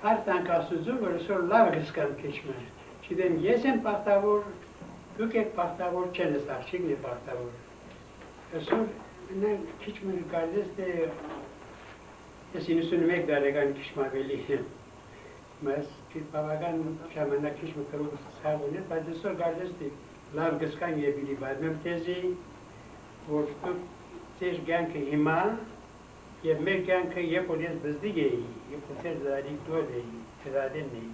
Արտանք ասուձու, որ սոր լավ գսկան քիչմը։ Չիդեմ ես եմ պարտավոր, դուք եք պարտավոր չեն ես աղջիկն է պարտավոր։ Այսօր քիչմը կարդես թե ես 91 տարեկան քիչմը ավելի եմ։ Mas բավական ժամանակ քիչմը կրող սաղ ուներ, բայց այսօր կարդես թե լավ գսկան եբիլի բայց մեմ թեզի, որ դուք ձեր կյանքը հիմա եւ մեր կյանքը երբ որ ես բզդիգ էի, երբ որ ձեր զարիկ դոր էի, ծրադեն էի։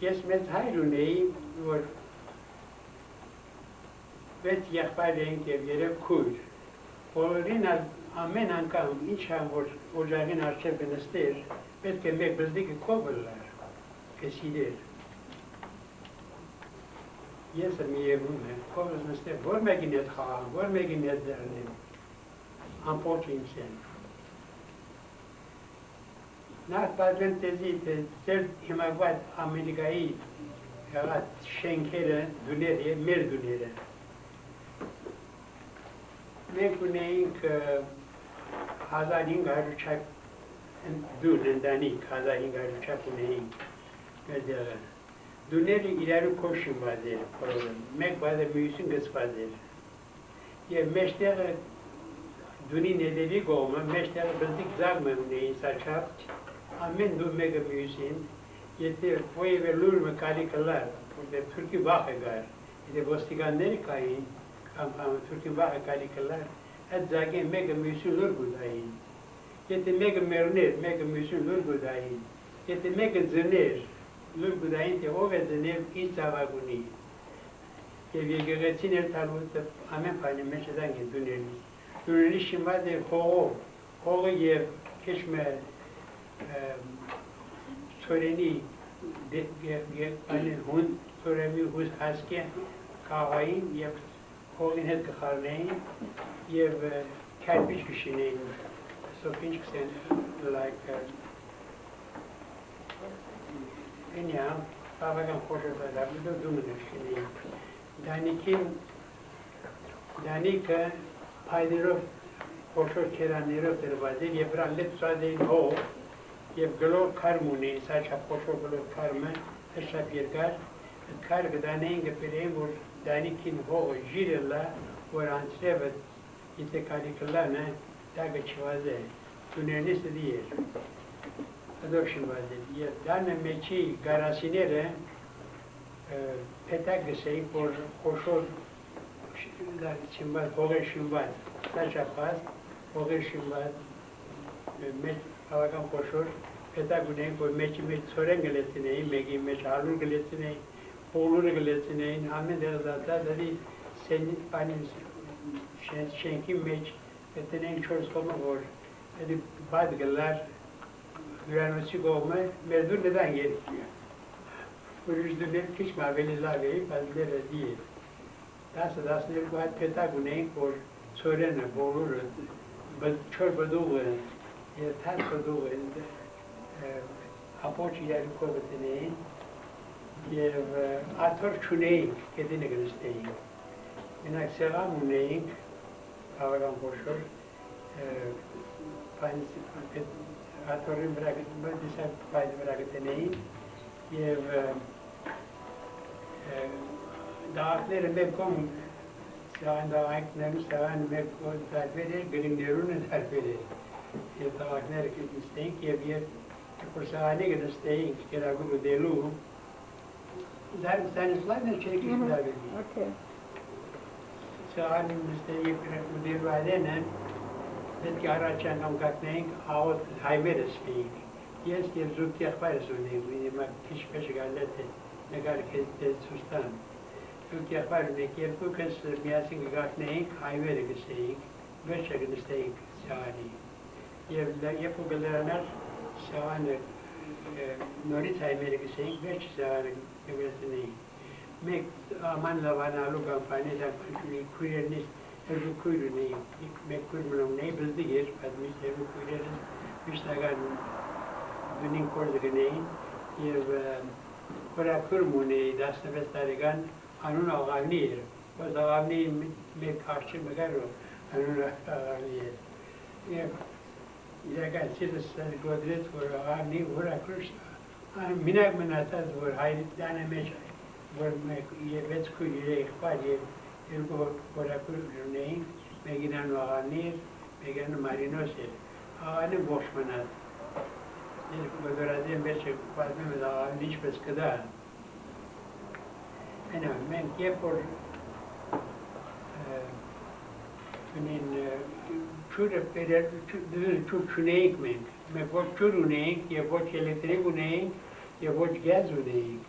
Ես մեծ հայր ունեի, որ 6 եղբայր էինք եւ 3 քույր։ Բոլորին ամեն անգամ ինչ ամ որ օջախին առջև կնստեր, պետք է մեկ բզդիկը կովը լար, կեսիդեր։ Ես միևում եմ, կովս նստեր, որ մեկին հետ խաղան, որ մեկին հետ դեռնեմ, ամպոչ ինձ են։ Նախ բազեն տեզի, ձեր հիմագված Ամերիկայի եղած շենքերը դուներ է, մեր դուները։ Մենք ունեինք 1500 չակ դուն ընդանիք 1500 չակ ունեինք մեր դեղը։ Դուները իրարու կոշին բազեր, մեկ բազեր մյուսին գծված էր։ Եվ մեջտեղը դունի ներևի գողմը, մեջտեղը բզդիկ զաղմը ունեին սաչապ, ամեն դու մեկը մյուսին, եթե ոյևէ լուրմը կալի կլար, որտեղ թուրքի վախ է գար, եթե ոստիկանները կային, կամ թուրքի վախ է կալի կլար, այդ զագեն մեկը մյուսին լուր գուդային, եթե մեկը մերներ, մեկը մյուսին լուր գուդային, եթե մեկը ձներ, լուր գուդային, թե ով է ձներ ինչ ծավակ ունի, և եկեղեցին էր տալու, ամեն պայնի մեջ էդանք են դուներնից, դուներնից շիմված է հողով, հողը և քեշմը ծորենի հուն ծորեմի հուզ հասկե կաղային և հողին հետ կխարնեին և կերպիչ կշինեին, սոպինչ կսեն like anyhow, բավական խոշոր դադարդով դումներ շինեին։ Դանիքը պայդերով խոշոր կերաններով դրված էր և վրան լեցված էին հող և գլոր կարմ ունեին, սաչապ խոշոր գլոր կարմը, հրշապ երկար, այդ կար գդանեին գպերեին, որ դանիքին հողը ժիրը լա, որ անցրևը եթե կարի կլանը, դագը չվազ է, դուներնից դի էր, դով շնվազ էր, և դանը մեջի գարասիները պետակ գսեին, որ խոշոր հողեր շնված, սաչապած, հողեր շնված, մեջ հավական խոշոր, պետակ ունեին, որ մեջի մեջ ծորեն գլեցին էին, մեկի մեջ հալուր գլեցին էին, բոլորը գլեցին ամեն դեղը զատած, դի շենքի մեջ գտնենք 4 կողմը, որ բադ գլար հյուրանոցի կողմը, մեր դուր նդան երկի է։ Ուրիշ դուրներ քիչ ավելի լավ էի, բայց դերը դի է։ 10-12 հատ պետակ ունեինք, որ ծորենը, բոլորը, 4 բդուղը, 10 բդուղը, հապոչ իրարու կողը տնեին, և աթոր չունեինք, կետինը գնստեինք։ Մենակ սեղան ունեինք, բավական խոշոր, աթորին վրա գտնեին, և դաղակները մեկ կոմ սեղան դաղակներում սեղան մեկ կոմ դարբեր էր, գրիններուն է դարբեր էր, և դաղակները գնստեինք, և որ սեղանի գնստեինք կերագում ուդելու, Ստանիսլավն չէի քիչ դավելի։ Սեղանի նստեինք ուդելու այդենը, պետք է առաջ անգամ կակնեինք, աղոտ հայվերը սպեինք։ Ես և զուտ եղբայրս ունեինք, մինիմա քիչ պեշ գալետ է, նգար քեզ դեզ սուստան։ Զուտ եղբայր ունեինք, և դուքս միասին կգակնեինք, հայվերը գսեինք, վերջը գնստեինք սեղանի։ Եվ երբ ու գլերանար սեղանը նորից հայվերը գսեինք, վերջը սեղանը գվեցնեինք։ Մեկ աման լավանալու կամպանի քույրերնից երկու քույր ունեինք, մեկ քույր մնում ունեի, բզդիկ էր, բայց միշտ երկու քույրերը միշտական դունին կորձ գնեին և խորակուր մունեի 16 տարեկան անուն աղավնի էր, ոս աղավնի մեկ հարչի մգարու անուն աղավնի էր։ Եվ իրական սիրս գոդրեց, որ աղավնի խորակուր մինակ մնացած, որ հայրիտանը մեջ, որ վեց քույր երեխբար և երկու խորակուր ունեին, մեկին անու աղավնի էր, մեկին անու մարինոս էր, աղավնի ողջ մնաց։ Գոդորադին վերջը պատմում է աղավնի ինչպես կդա։ Մենք երբ որ ջուրը ջուր չունեինք մենք ոչ ջուր ունեինք և ոչ էլեկտրիկ ունեինք և ոչ գազ ունեինք։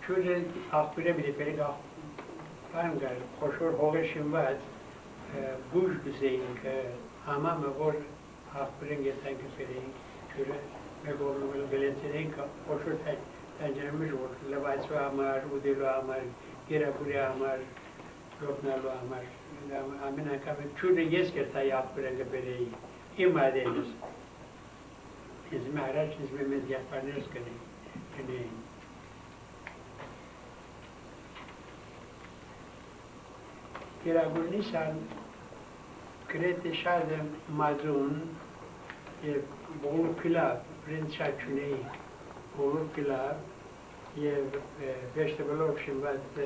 Ջուրը աղբյուրը մի դեպերիկ բան կար, խոշոր հողը շնված, բուժ գզեինք, համամը որ աղբյուրեն գետանքը բերեինք, ջուրը մեկ օրնուղել գլեցերեինք, խոշոր տանջարմիժ որ լվացվա համար, ուդելու համար, գերապուրի համար, լոտնալու համար, ամեն անգամ ջուրը ես կերտայի աղբյուրեն գբերեի, իմ ադենս։ Ես մի առաջ ես մի մեզ եղբարներս կնեին։ Գերագուրնի սան գրեթե շատ մազուն և բողոր պիլավ, բրենդ շատ չունեի, բողոր պիլավ և vegetable շնված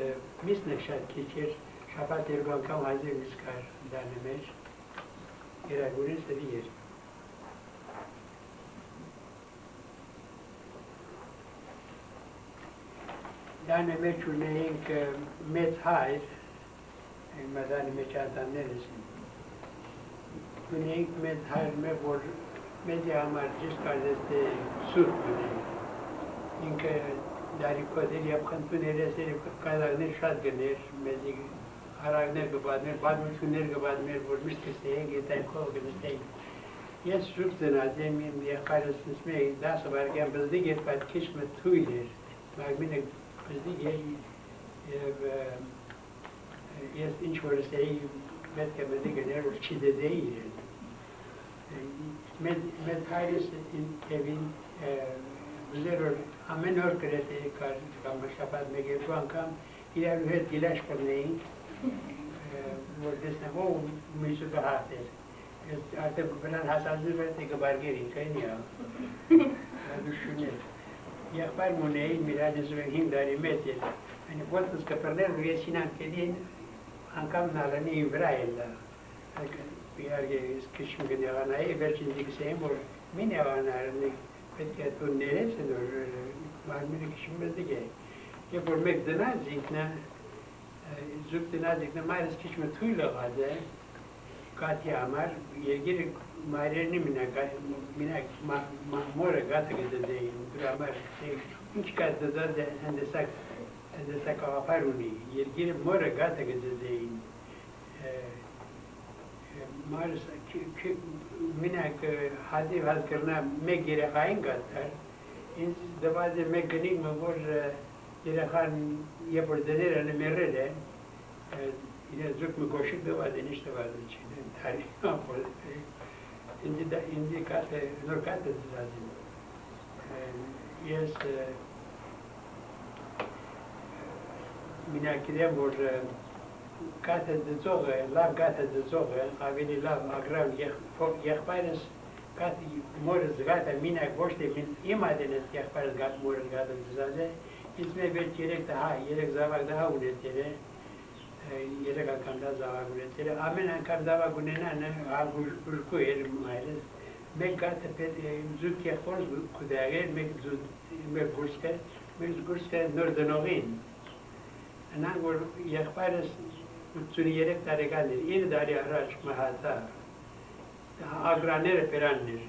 միսնը շատ քիչ էր, շաբաթ երկու անգամ հազիվ միս կար դանը մեջ, գերագուրին սրի էր։ Դանը մեջ ունեինք մեծ հայր, մազանի մեջ ատաններս ունեինք մեծ հայր մեկ որ մեզի համար ճիշտ կարդես թե սուրբ ունեինք։ Ինքը դարիքոդեր և խնդուներես էր կազաղներ շատ գներ, մեզի հարաղներ գբադներ, բադմություններ գբադներ, որ միշտ կստեինք, ետայքով կստեինք։ Ես սուրբ ծնած եմ, իմ եղբայրս մեկ 10 վարգյան բզդիկ էր, բայց քիչ մը թույլ էր, մագմինը բզդիկ էր և ես ինչ որ ստեի պետք է բզդիկ գներ, որ չի դեդեի իրեն։ Մեծ հայրս evin զերոր ամեն օր գրեթե կար կամ շաբաթ մեկ երկու անգամ իրար հետ գիլաշ կրնեինք, որ տեսնեմ ո միսը գահատ էր։ Ես արդեն բնան հասածի վերդի կբարգերինք, այն յա, դուշուներ։ Եղբար մունեին միրանիզում են 5 դարի մեծ էր, այնի ոտս կպրներ, որ ես ինան կեդին անգամ նալանի իմ վրա էլա։ Իհարկե ես քիչ գնեղանայի, վերջին դիքսեին, որ մին եղանարնի պետք է դու ներես են, որ մարմինը քիչ մզդիկ է։ Եվ որ մեկ դնած ինքնը, զուկ դնած ինքնը մայրս քիչ մը թույլ ողած է, կատի համար, երգիրը մայրերնի մինակ մորը գատը գդդեին, դուր համար ինչ կատ դդած է հնդեսակ աղապար ունի, երգիրը մորը գատը գդդեին, Մարս մինակ հազիվ հազ կրնա մեկ երեխային գատար, ինձ դված է մեկ գնիք որ երեխան երբ որ դներ անը մերել է, իրեն զուկ մը գոշիկ դված է, նիշ դված է չին, թարի ապոլ, ինձի կատ է, նոր կատ է դված եմ, ես մինակ իրեմ, որ կատը դծողը, լավ կատը դծողը, ավելի լավ ագրավ եղբայրս կատը մորս գատը մինակ ոչ թե իմ ադենս եղբայրս մորս գատը դծած է, ինձ մեր վերջ երեք զավակ դահա ունեցել է, երեք անգամ դա զավակ ունեցել է, ամեն անգամ զավակ ունենան ուժկու էր մայրս, մեկ կատը զուտ եղբորս կուդաղ էր, մեկ գուրսկը նոր դնողին, Անան որ եղբայրս 83 տարեկան էր, 9 տարի առաջ մահացավ, ագրաները պերանն էր,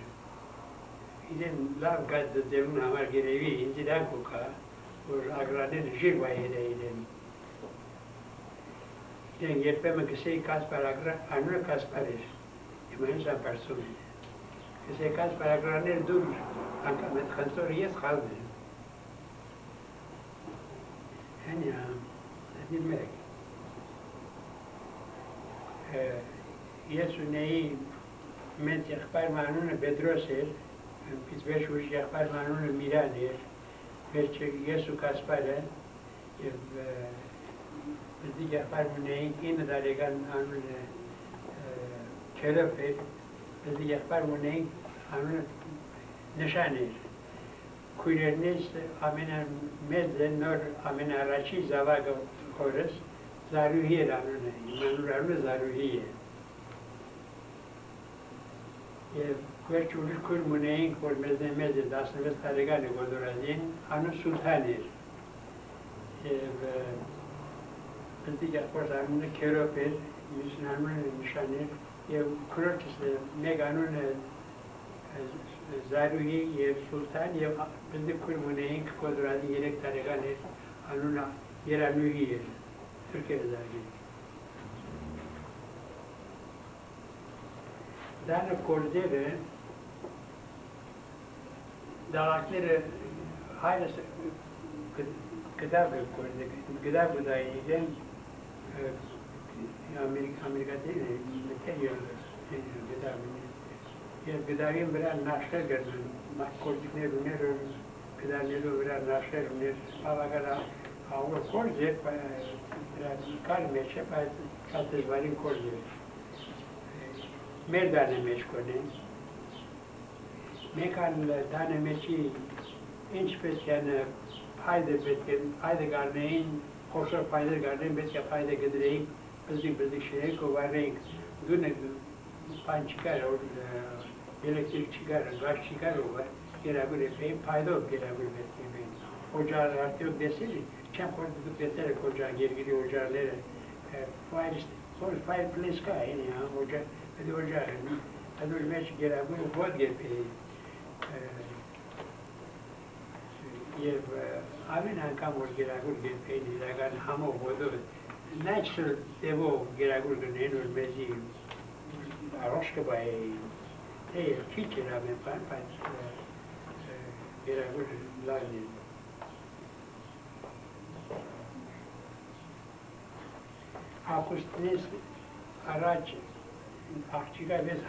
իրեն լավ գաց դծելուն համար գերևի, ինձ իրան կուկա, որ ագրաները ժիրվա էր իրեն։ Իրեն երբեմն կսեի Կասպար անունը Կասպար էր, իմանց ամպարսում է, կսեի Կասպար ագրաներ դուր, անգամ էտ խնդորը ես խալն եմ։ Հենյա, Adil Melek. Ես ունեի մեծ եղբայր մանունը Բեդրոս էր, պիծվեշ ուժ եղբայր մանունը Միրան էր, վերջը ես ու Կասպարը եւ դի եղբայր ունեինք 9 տարեկան անունը Քերոփ էր, դի եղբայր ունեինք անունը Նշան էր։ Քույրերնից ամենամեծը նոր ամենաառաջի զավակը հորս Զարուհի էր անունը, իմանուր անունը Զարուհի է։ Եվ վերջ ուրիշ քույր ունեինք, որ մեզ է 16 տարեկան է Գոդորազին, անունը Սուլթան էր։ Եվ դի եղբայր անունը Քերոփ էր, մյուսն անունը Նշան էր, եւ քրոջս մեկ անունը Զարուհի եւ Սուլթան եւ դե քույր ունեինք Գոդորազին 3 տարեկան էր, անունը Երանուհի էր, թուրքերը զարգի։ Դանը կորձերը, դաղակները հայրս գդավ է կորձը, գդավ գդայի իրեն ամերիկատին է, մետեր գդավ է։ Եվ գդավին վրա նաշեր գրնան, կորձիկներ ուներ, գդավներով վրա նաշեր ուներ, բավական աղոր կորձ է, կար մեջ է, բայց կատեզվարին կորձ է։ Մեր դանը մեջ կոնեն, մեկ ան դանը մեջի ինչպես յանը փայդը պետք է, փայդը գարնեին, խոշոր փայդը գարնեին, պետք է փայդը գդրեին, բզիկ շրենք ու վարենք, դունը պան չկար, էլեկտրիկ չկար, գազ չկար ու գերագուր է պեին, փայդով գերագուր պետք է պեին, օջար արդյոք դեսել, չեմ խորդ դու պետերը կոջան, երգիրի օջարները, ֆայր պլեսկա են, օջար, Պետք օջար են, ಅದರ մեջ գերագույն ոդ գերպեի եւ ամեն անգամ որ գերագույն գերպեին իրական համով ոդով natural դեպով գերագույն գնեն որ մեզի առաջ կբայի թե քիչ էր ամեն բան բայց գերագույն լավն է Հակուստնես առաջ Աղջիկա մեզ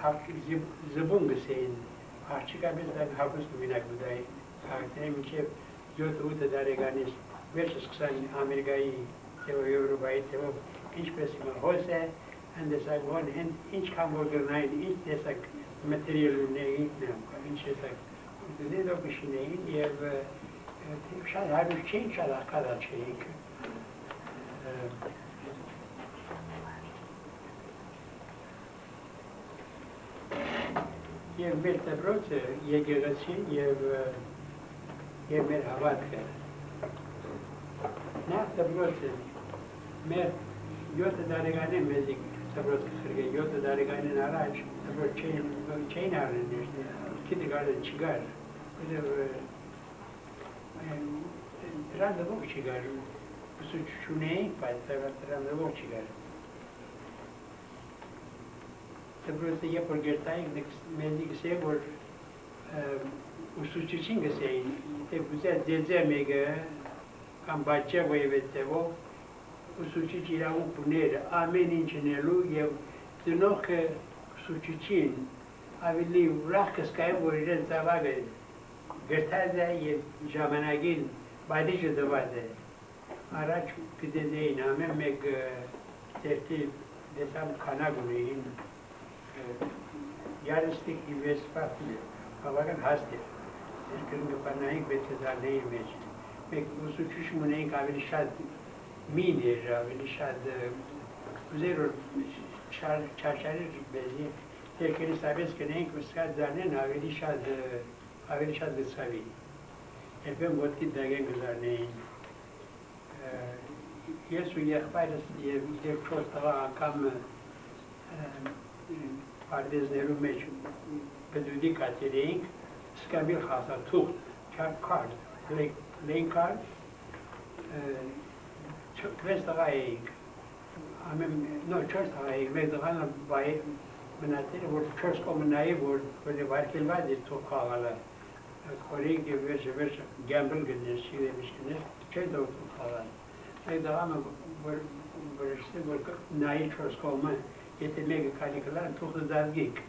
զբուն գսեին, աղջիկա մեզ դան հագուստ մինակ բուդայի, աղջիկա մինչև 7-8 դարեգանից վերջ սկսան Ամերիկայի թեով Եվրոպայի թեով ինչպես իմ հոս է, հանդեսակ ոն ինչքան որ գրնային, ինչ տեսակ մատերիալ ունեին, ինչ տեսակ դեդով կշինեին և շատ հարուր չէին, շատ աղկադա չէինք։ Եվ մեր դպրոցը եկեղեցին և մեր հավատքը։ Նախ դպրոցը մեր 7 տարեկանին մեզի դպրոց կխրգել, 7 տարեկանին առաջ դպրոց չէին արնել, կինդերգարտեն չկար, դրան դվող չկար, ուսուցիչ չունեինք, բայց դրան դվող չկար։ Դպրոցը երբ որ գերտայինք մեզի գսեին, որ ուսուցիչին գսեին, թե գուզե ձեզե մեկը կամ բաճե ոևետևով ուսուցիչ իրավունք ուներ ամեն ինչ նելու և ծնողքը ուսուցիչին ավելի ուրախ կսկային, որ իրեն ծավագը գրտած է և ժամանակին բադիջը դված է։ Առաջ կդեզեին ամեն մեկ ծերտի դեսամ քանակ ունեին Yarıstik investifasyon, kavagan hasta. Erkeğin kapanayın betezarlayın meclis. Peki bu suçuş mu neyin kavili şad miner, kavili şad üzeri çarşarı bezi. Erkeğin sabes ki neyin kuskat zanen kavili şad gısavi. Efendim vodki dagen gızarlayın. Yesu yekbayız diye çok tava akam Pardeznerul մեջ բդուդի կատերեինք, սկամիլ խասա թուղթ, չար կարդ, լեն կարդ, 4 տղա էինք, 4 տղա էինք, մեկ տղանը մնացել է, որ 4 կոմը նայի, որ վարկելված էր թող խաղալը, խորենք և վերջը գամբլ գնես, շիվեմիշ գնես, չէ դող թող խաղալ, մեկ տղանը, որ նայի 4 կոմը, Եթե մեկը քանի կլան, թուղթը դազգիկ։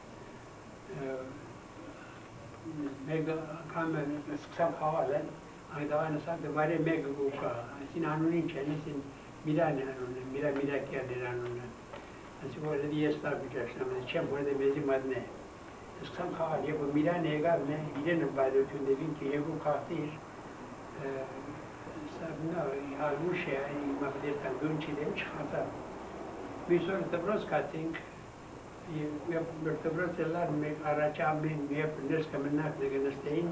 Մեկ անգամ սկսամ խաղալ են, Անգդավանը սա դվարե մեկը գուկա, այսին անունին չեն, այսին Միրան անունը, Միրակյանն անունը։ Այսին որ ես տար բիջաշնամ, չեմ որ դե մեզի մադն է։ Սկսամ խաղալ, երբ Միրան եկավն է, իրենը բայդություն դեպին ki եկու խաղթիր, ալուշ է, հիմա բդերտան գուն չիդեմ չխատավ։ Միսոր դբրոս կացինք, դբրոս էլար առաջամին, երբ ներս կմնակ նգնստեին,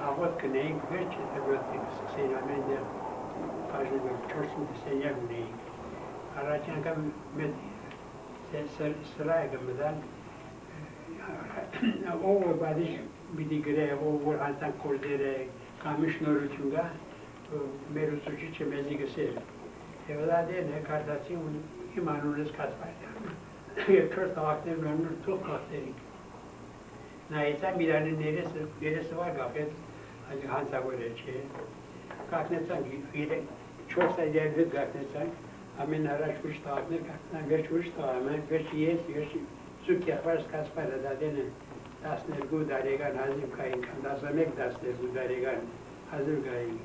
աղոտ կնեինք, վերջ է դբրոսին սկսեին ամեն դեր Каждый 4 сеньяк ունեինք։ Առաջ անգամ մեծ սրայը մտան, ով բադիշ պիտի գրե, ով որ հանցան կորձեր է, կամի շնորհություն գա, մեր ուսուցիչը մեզի գսեր։ Եվ դա դեն է կարդացի իմ անունս Կասպարյան։ Եվ 4 տաղակներն անունը թող կասերինք։ Նայեցա Միրանի ներեսը վար գաղեց, հանցավոր է չէ։ Կակնեցանք 4 այդերգը գակնեցանք, ամեն առաջ ուշ տաղակներ գակնան, վերջ ուշ տաղամեն, վերջ ես, վերջ սուկ եղվարս Կասպարը դադեն են 12 դարեգան հազիվ կային, 11-12 դարեգան հազիվ կային,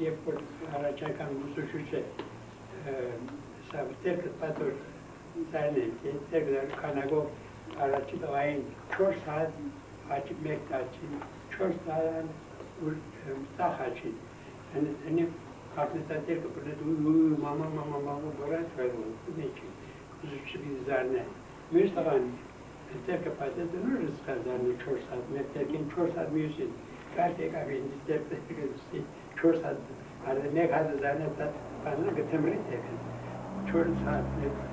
երբ որ առաջ անգամ ուսուցիչը տերկը պատոր դարնեն, տերկը քանագով առաջի տղային 4 հատ հաչի մեկ տաչին, 4 տարան տաղ հաչին, Они как-то только придут, мама, борать, нечего, зарне. Мы что они, только потом, ну, рассказали, 4 сад, мы таким 4 сад мюсин, каждый как они, 4 сад, а не надо зарне, так, пана, que темрит, 4 сад,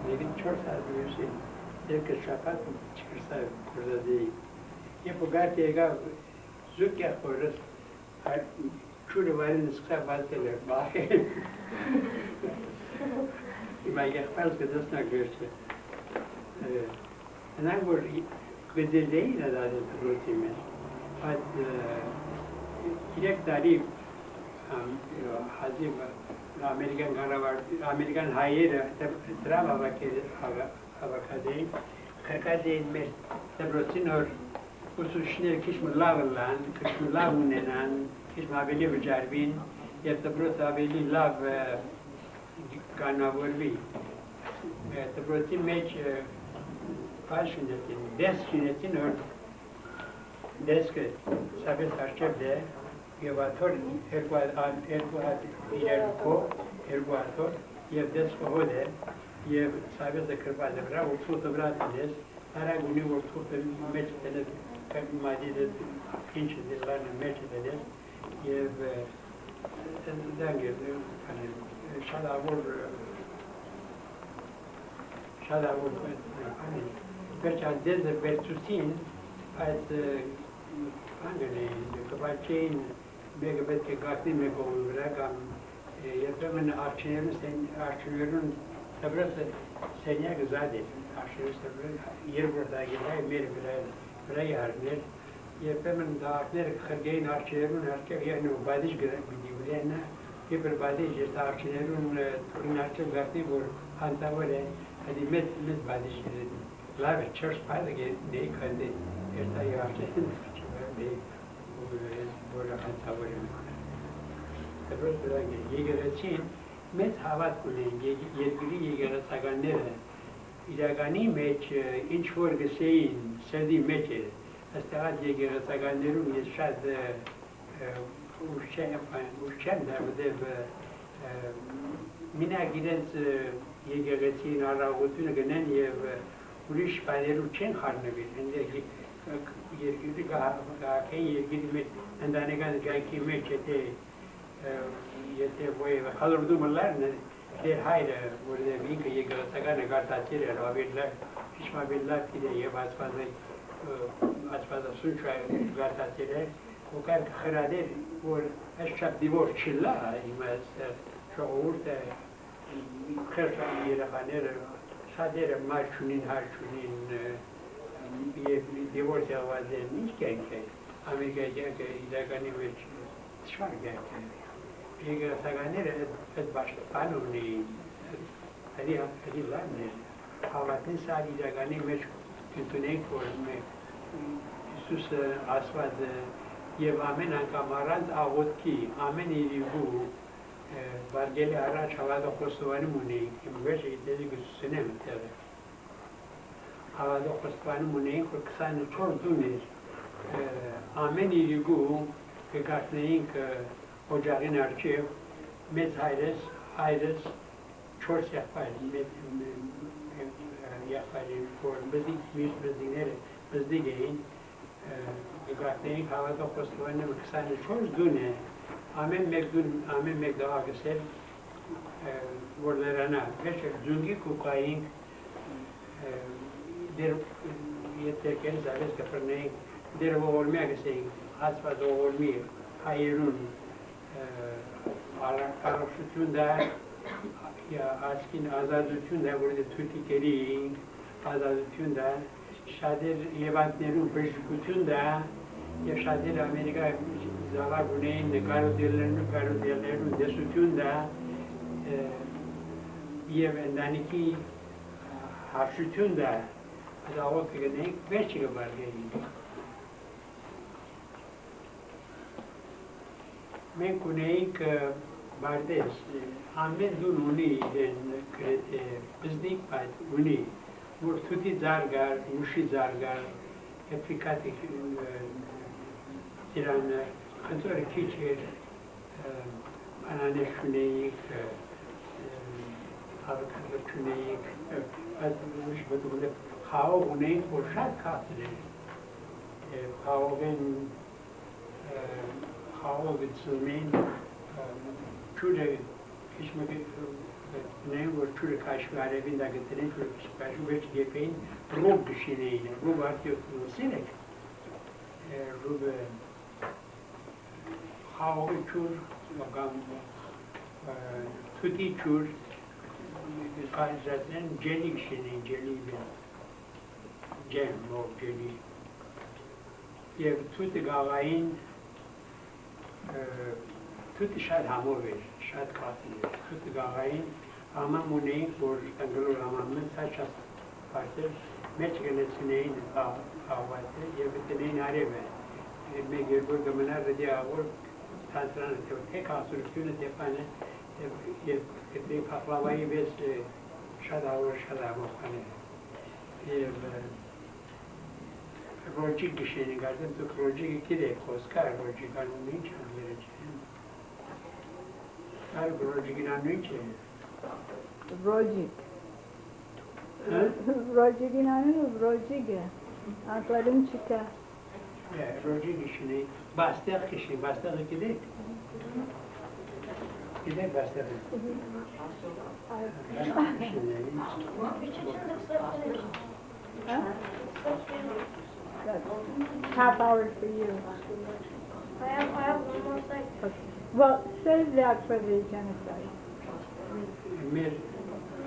लेकिन 4 сад мюсин, только шапат, 4 сад, курдади. Я погатега, зукя хорос, Şurada varın sıksa bazıları bakın. İma yakpaz kadasına görse. Ana var güzel değil adet rutimiz. Fakat direkt tarif hazim Amerikan karavar Amerikan hayır trava vakit avakadei kakadei mes tabrotinor usulşner kişmulavan kişmulavunenan Kish mabeli vjarvin, yet the brot abeli love ganavurvi. The brotin mech passionatin, destinatin or desk sabes archevde, yevator erguator, yev desk hode, yev sabes the kırbaze bra, uçut bratiles, araguni uçut mech tele madide inç dillarını mech tele. Եվ դանգ շատ ավոր վերջադեզը վերցուսին այդ անգլի կվաչին մեկը պետք է գաղտնի մեկ ողի վրա կամ երբեմն արջիներուն դբրասը սենյակը զադ է արջիներս երբ որ դագելայ մեր վրայի հարներ Երբեմն դահակները խրգեին արջիներուն հարկև եղնու բադիչ գրակմիդի վրենը, եբր բադիչ ես արջիներուն թուրին արջև գարդի, որ հանտավոր է, հատի մեծ բադիչ գրեն, լավ է, 4 պայլը գեի կանդի, երտայի արջին, որ հանտավոր է մոնել։ Դրոս դրագ է, եգերացին մեծ հավատ կունեն, երկրի եգերացականները, իրականի մեջ ինչ-որ գսեին, սրդի մեջ էր, Աստեղած եգերացականներում ես շատ ուշչեմ դավդև մինակ իրենց եգերացին առաղությունը գնեն և ուրիշ պայներում չեն խարնվել, երկրի գաղաքեն երկրի մեջ ընդանեկան գայքի մեջ եթե խալորդումը լարն դեր հայրը, որդև ինքը եգերացականը գարտացիր էր, հիշմաբիլլավ կիդե և ասվածը Açmazasın gardatiyle, o kadar xırader, or eşçap divor çilla, imaz çok orta xırça yerakanır, sadece marşunin harşunin divor cevazı niç gençler, Amerika'ya ilagani ve şvar gençler. Eğer saganır et başta panuni, hadi lanır, havatin sar ilagani meç Tüntünek var, Isus asvad եւ ամեն անգամ առանց աղոթքի, ամեն իրիգու վարգելի առաջ հավատը խոստովանում ունեինք, իմ վերջը գիտելի գուսուսնեմ տեղը։ Հավատը խոստովանում ունեինք, որ 24 դուներ, ամեն իրիգու կգարտնեինք օջաղին արջև, մեծ հայրս, 4 եղբայրին, որ բզդիգները բզդիգ էին, կգարտնեինք հավատը խոստովանում 24 դուն է, ամեն մեկ դաղա գսել, որ լերանա, վերջը ձունգի կուկայինք, երբերքերս ավես կպրնեինք, դեր ողորմի ագսեինք, հացված ողորմի հայերուն առողջություն դա, ասկին ազատություն դա, որ թույթիկերի ազատություն դա, շատեր եվանքներուն բժշկություն դա, եւ շատեր Ամերիկա զավակ ունեին կարոդելներուն դեսություն դա, եւ ընտանիքի հարշություն դա, աղոտ կգնեինք, վերջը կբարգեինք։ Մենք ունեինք բարդես, ամեն դուն ունի բզդիկ պայտ ունի, որ թութի ձարգար, մուշի ձարգար, էպրիկատիկ իրան խնդորը քիչ էր, անանես ունեինք, հավաքատլը ունեինք, այդ մուշ բդուղը խաղող ունեինք, որ շատ կացր էր, խաղողը ծումին, ճուրը ունեին, որ ճուրը կաշվի արևին դա գտնեին, ճուրը կաշվի վերջ գեպեին, ռոբ գշին էին, ռոբ արտիոտ նոսին եք, ռոբը խաղողի ճուր, թուտի ճուր, կայզատեն ջելի գշին էին, ջելի ջեմ, ռոբ ջելի, և թուտը գաղային, թուտը շատ համով էր, շատ կատին էր, թուտը գաղային, ամամ ունեինք, որ տնգլոր ամամն սաչաս պարտեր, մեջ գնեցին աղվատը և գտնեին արևը, մեկ երբոր գմնար ռդի աղոր թանտրանը թեվ թեք ասուրությունը թեպան է և գտնեին պախլավայի վես շատ աղոր կանե և ռոջիկ գշեն ենք արդեն դուք ռոջիկը կիրեք խոսքար ռոջիկ անուն ինչ անվերջ Ar Rojikin anunce? Rojik. Rojikin anunu Rojige. Aklarım çıkar. Rojik işini, bastık kişi, bastık gidek. Gidek bastık. Half hour for you. I have one more thing. Okay. Well, save that for the genocide.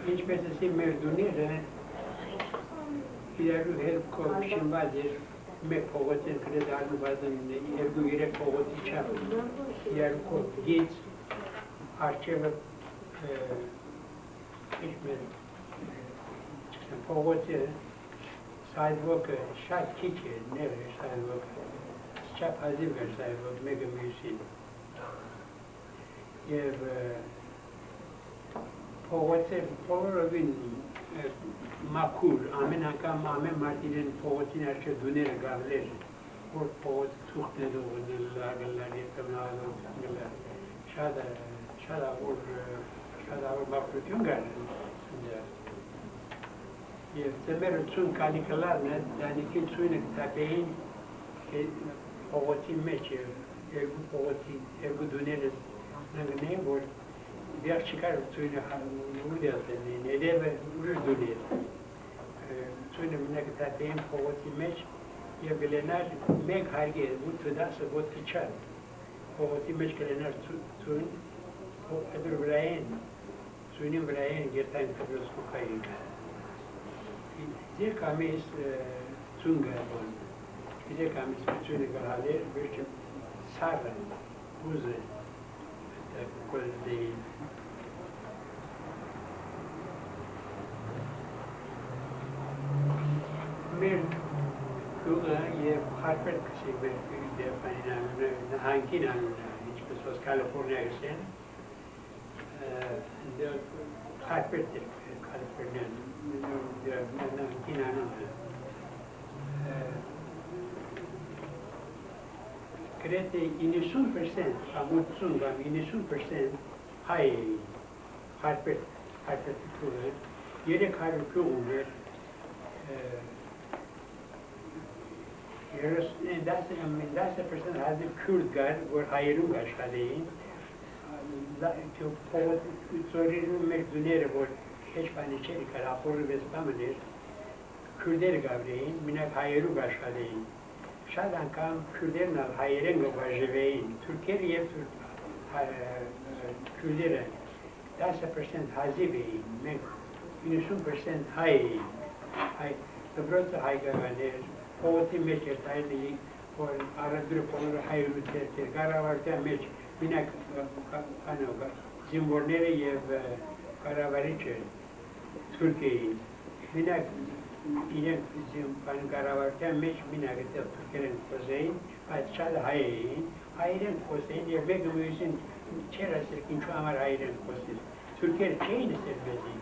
Hiç mesela merdunire, ileride her korkuşun vardır. Poğaçın kredarını bazen ergu yere poğaçı çap. Yer kork geç, arşeve poğaçı sidewalk şart kiçe nere sidewalk çap hazır ver sidewalk mega müziği. Եվ փողոցը բոլորովին մաքուր, ամեն անգամ ամեն մարդին փողոցին արջը դուները գավլեր, որ փողոց թուղթ է դողնել, լագլար և կմնալար, շատ ավոր մաքրություն գարն։ Եվ ծմերը ծուն կալիկլարն է, դանիքին ծույնը կտապեին փողոցի մեջ երկու փողոցի, երկու դուներս նգնեին, որ դեղ չկար ծույնը ուդյասեն էին, երևը ուրիշ դուներ։ Ծույնը մնակ տատեին փողոցի մեջ և գլենար մեկ հարգի է, ութ դասը ոտքի չար։ Փողոցի մեջ գլենար ծույն, էդր վրայեն, ծույնին վրայեն գերտային կրոս կուկային կար։ Դեք ամիս ծուն գարբան, դեք ամիս ծույնը գարհալեր, վերջը սարը, ուզը, Quindi մեր գյուղը և հարբեր կսի մեր Defanın anına, hangi anına, hiçbir söz Kaliforniya gitsen, Harper'dir, Kaliforniya'nın, hangi anına. Crede in nessun percent, a Mutsungam, in nessun percent, hai Harper Tukular, yere Harper that's the person has the Kurd guard or Hayrunga Shalein. To poet, sorry, make the name about Hespanic, Rapor Vespamaner, Kurder Gavrein, Minak Hayrunga Shalein. Şadan kam Kürder'le hayren gabajeveyin. Türkiye'ye Kürder'e 10% hazibeyin. Men 90% hay. Dobrota hay gavaner. Povati meçer tayli. Por aradır polur hay ütertir. Karavarta meç. Minak anoga. Zimbornere yev karavariçer. Türkiye'yi. Minak İnek bizim Karavarken meç minagete Türkiye'nin kozeyin, açal hayın, hayren kozeyin diye begümüzün çerasırkin şu amar hayren kozeyin. Türkiye çeyni serbezi.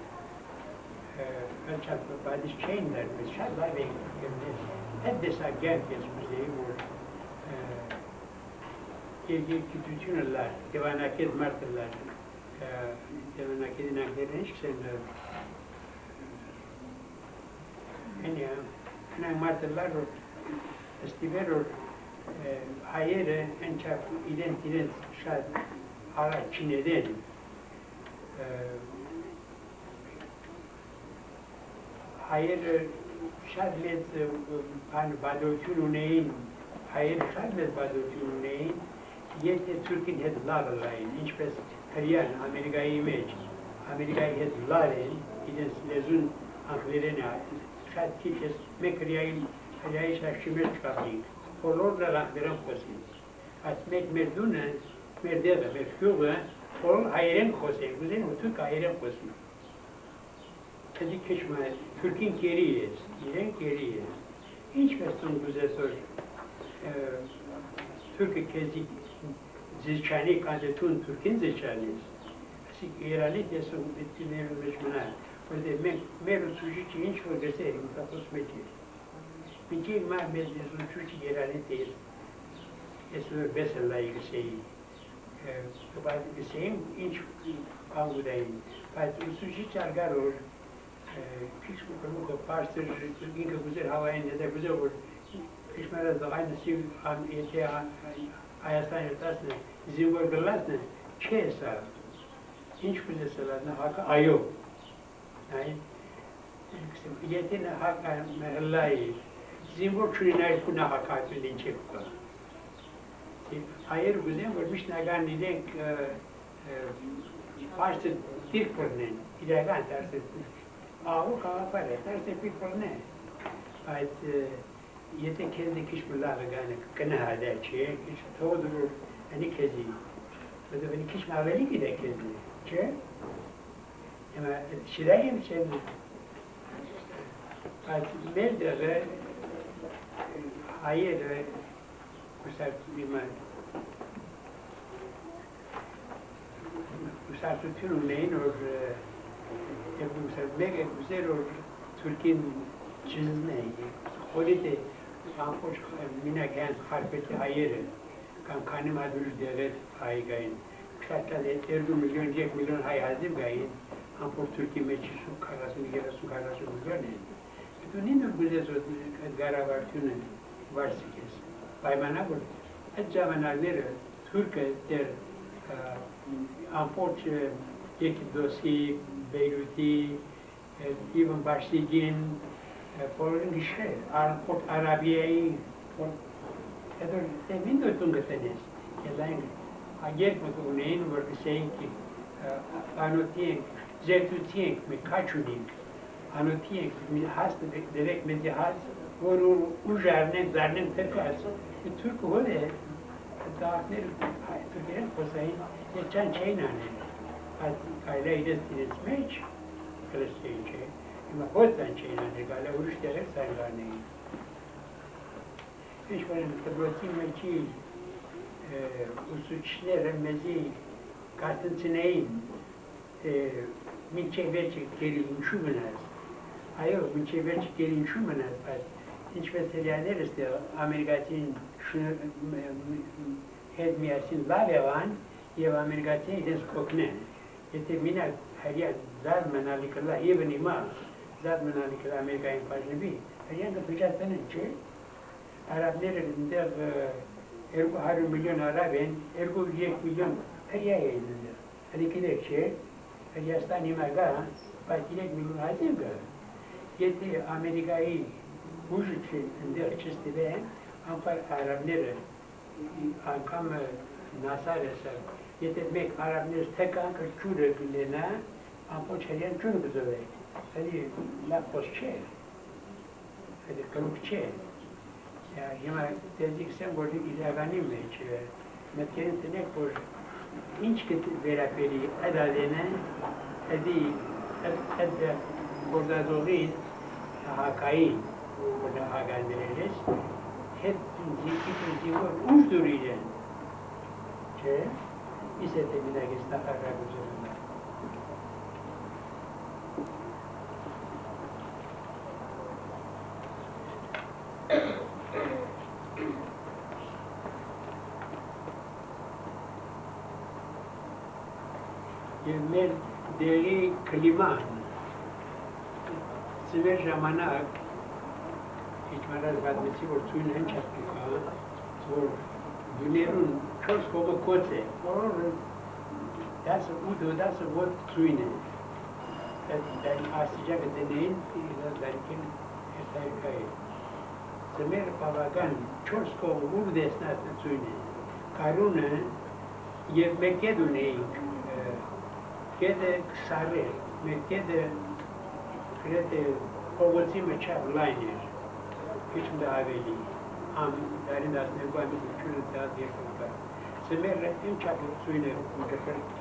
Açal badis çeyinler biz şallah begümüzün. Hep desa gel geçmişeyi bu. Gelgi kütütünler, devanaked martırlar. Devanaked inaklerin hiç kısa Ana martırlar estiver hayere en çok ident şad ara Çin'den hayere şadlet pan badotüneyin hayere şadlet badotüneyin yete Türkiye hedlarlayın hiç pes kariyer Amerika'yı imaj Amerika'yı hedlarlayın ident lezun aklerine şad kişis mekriyayın hayayı şaşırmış çıkartayım. Kolorla lahmeren kosin. Atmek merduna merdeda merkuğa kol hayren kosin. Güzel o Türk hayren kosin. Kedi keşme Türk'ün keriyiz. İren keriyiz. Hiç mesun güzel sor. Türkiye kezi zilçani kandetun Türk'ün zilçaniz. Asik İran'ı desun bittilerin meşmuna. Orada meru suji hiç vurgası tapos metir. Minci Mahmed suji yerani değil. Esur beselay şey. Kapat şey hiç kavudayım. Pat suji çargar or. Kiş bu konu parçası Türkiye'nin güzel havayın ya da güzel or. Kişmere de aynı şey an ete ayastan yatasın. Zimbor glasne çesa. Hiç güzel salana hak ayo. Yani yetin hak mehallayı zimbor çürüner kuna hakatının çekti. Hayır güzel varmış nagan neden başta dik pornen ilagan tersi avu kava para tersi pik porne ait yetin kendi kişmiler gane kana hada çe kiş todur ani kezi ve de beni kiş maveli gide kezi çe ama şirayım çe ait merdere hayır kusar bilmem kusar tutun neyin or kusar mega güzel or Türkiye'nin çizme kolite sankoş minagen harfeti hayır kan kanım adını devlet hay gayin kuşaklar erdu milyon hay hazır gayin ampor Türkiye meçhul karasını görne bütün ne güzel söz garavartını varsa kes paymana bu eczamanlar Türkiye der ampor yeki dosi Beyrut'i even başlayın Polun işe ampor Arabiye'yi Edo temin de tungateniz yalayn ayer mı neyin var şeyin ki anotien zetutien mi kaçunin anotien mi hasta direkt mi cihaz onu ujarnen zarnen terkas Türk öyle dağlar Türkiye'nin posayı geçen çeynane aile idestiniz meç Kılıçdaroğlu ama bozdan çeynane gale uruş derek sayılarını Fishman Tabrotin Machi Usuchner and Mezi Cartantinei Minchevich getting Shumanas. I hope Minchevich getting Shumanas, but each veterianaire is the American head me as in Laviavan, you have American is Cocknen. It means I that Manalicala, even Ima, that Manalicala American Pajnabi. I young Pijapan Arabler in the Ergo 100 million Arabian, Ergo 8 million Aya in there. And he can share, and just Animaga, but 8 million Azinga. Yet the America Mujic and their chest there, and for Arabler, and come Nasar, yet it make Arabness take Uncle Chudra in the Na, and put Charian Chudra away. And he left was chair, and the Kaluk chair. Ima dedik sen burada ilagani meç metkenin tenek por inç kit vera peri adadene adi ad burada doğru hakai burada hagan veririz hep zikir var uzduruyla che ise de bir dakika istahara güzel. Yemer deri kliman. Sever zamanak hiç merak etmesi var suyun en çarpıka. Zor. Dünyanın çok koku kote. Das udo das what suyun. Ben asıcak deneyin derken esay. Semer pavagan çok koku bu desnat suyun. Karuna ye mekedune Kede Sare, Mekede Krete Ovozime Chap Liner, Kitchen the Aveli, Darindas Neguami, Chulita, the Africa. Semer in Chap Swiner,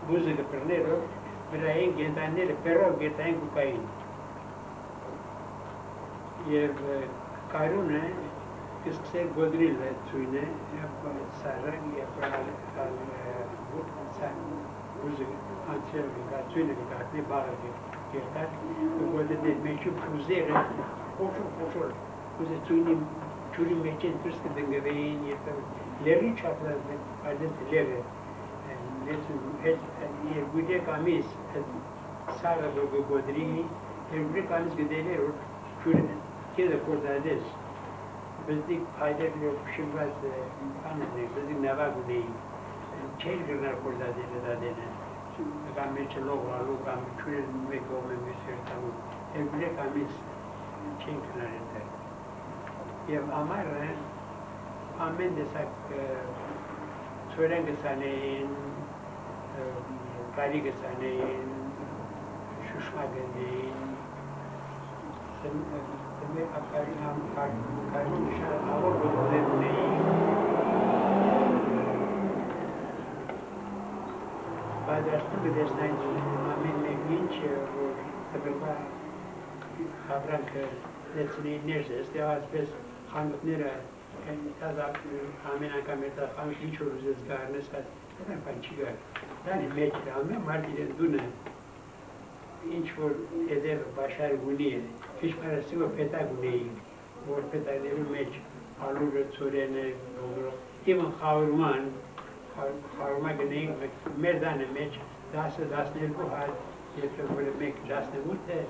Buzi the Pernero, but I ain't get a near Perro get Angucain. You have Karuna, Kiske Godril, Swine, Sarah, you have Buzi. Antiyeli gatli bağlı yerler. Böyle de meşhur kuzere, koşur. Kuze tuynim, çürüm meçen tırskı dengeveyin yeter. Leri çaplar aletleri. Lesu güde kamis, sara dogo godri, güde kamis güdeler çürüm. Kede kordades. Bizdik ayda bile şimdaz anne, bizdik neva güdeyi. Çelgirler kordades da dene. Kamis logo, kamis çürüm meko memisir tabu. Güde kamis çenkler eder. Yev amar amen desak sören gesaneyin, kari gesaneyin, şuşma gedeyin, seme akari kari nişan avur gözlemeyin. Badrastı bir desnayn amenle genç tabiba habran ki desneyi neresiz de az bez Hangi nere tazap amena kameta hangi hiç oluruz garne sat ne pançiga yani meçle ama mardilen dune inç vor eder başar guniye hiç parası o peta guniye vor peta deru meç alur çorene olur kim kavurman guniye merdane meç das ne bu hal yeter böyle mek das ne mutte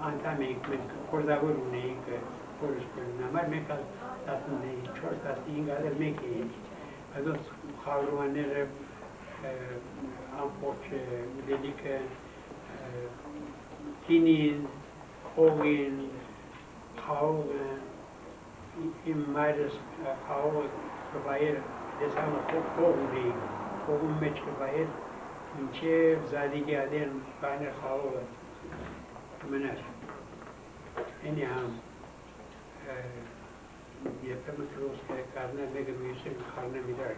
antamek kordavur guniye Namar mekal tasın değil, çok tasın ingaler mekiye. Ados kavrumanere ampoç dedik kinin, kovin, kav, immarız kav kavayır desama kovun değil, kovun meç kavayır. İnce zadigi aden bana kav menar. Anyhow. Yapımı kırılsa karnına mega büyüsün karnına mider.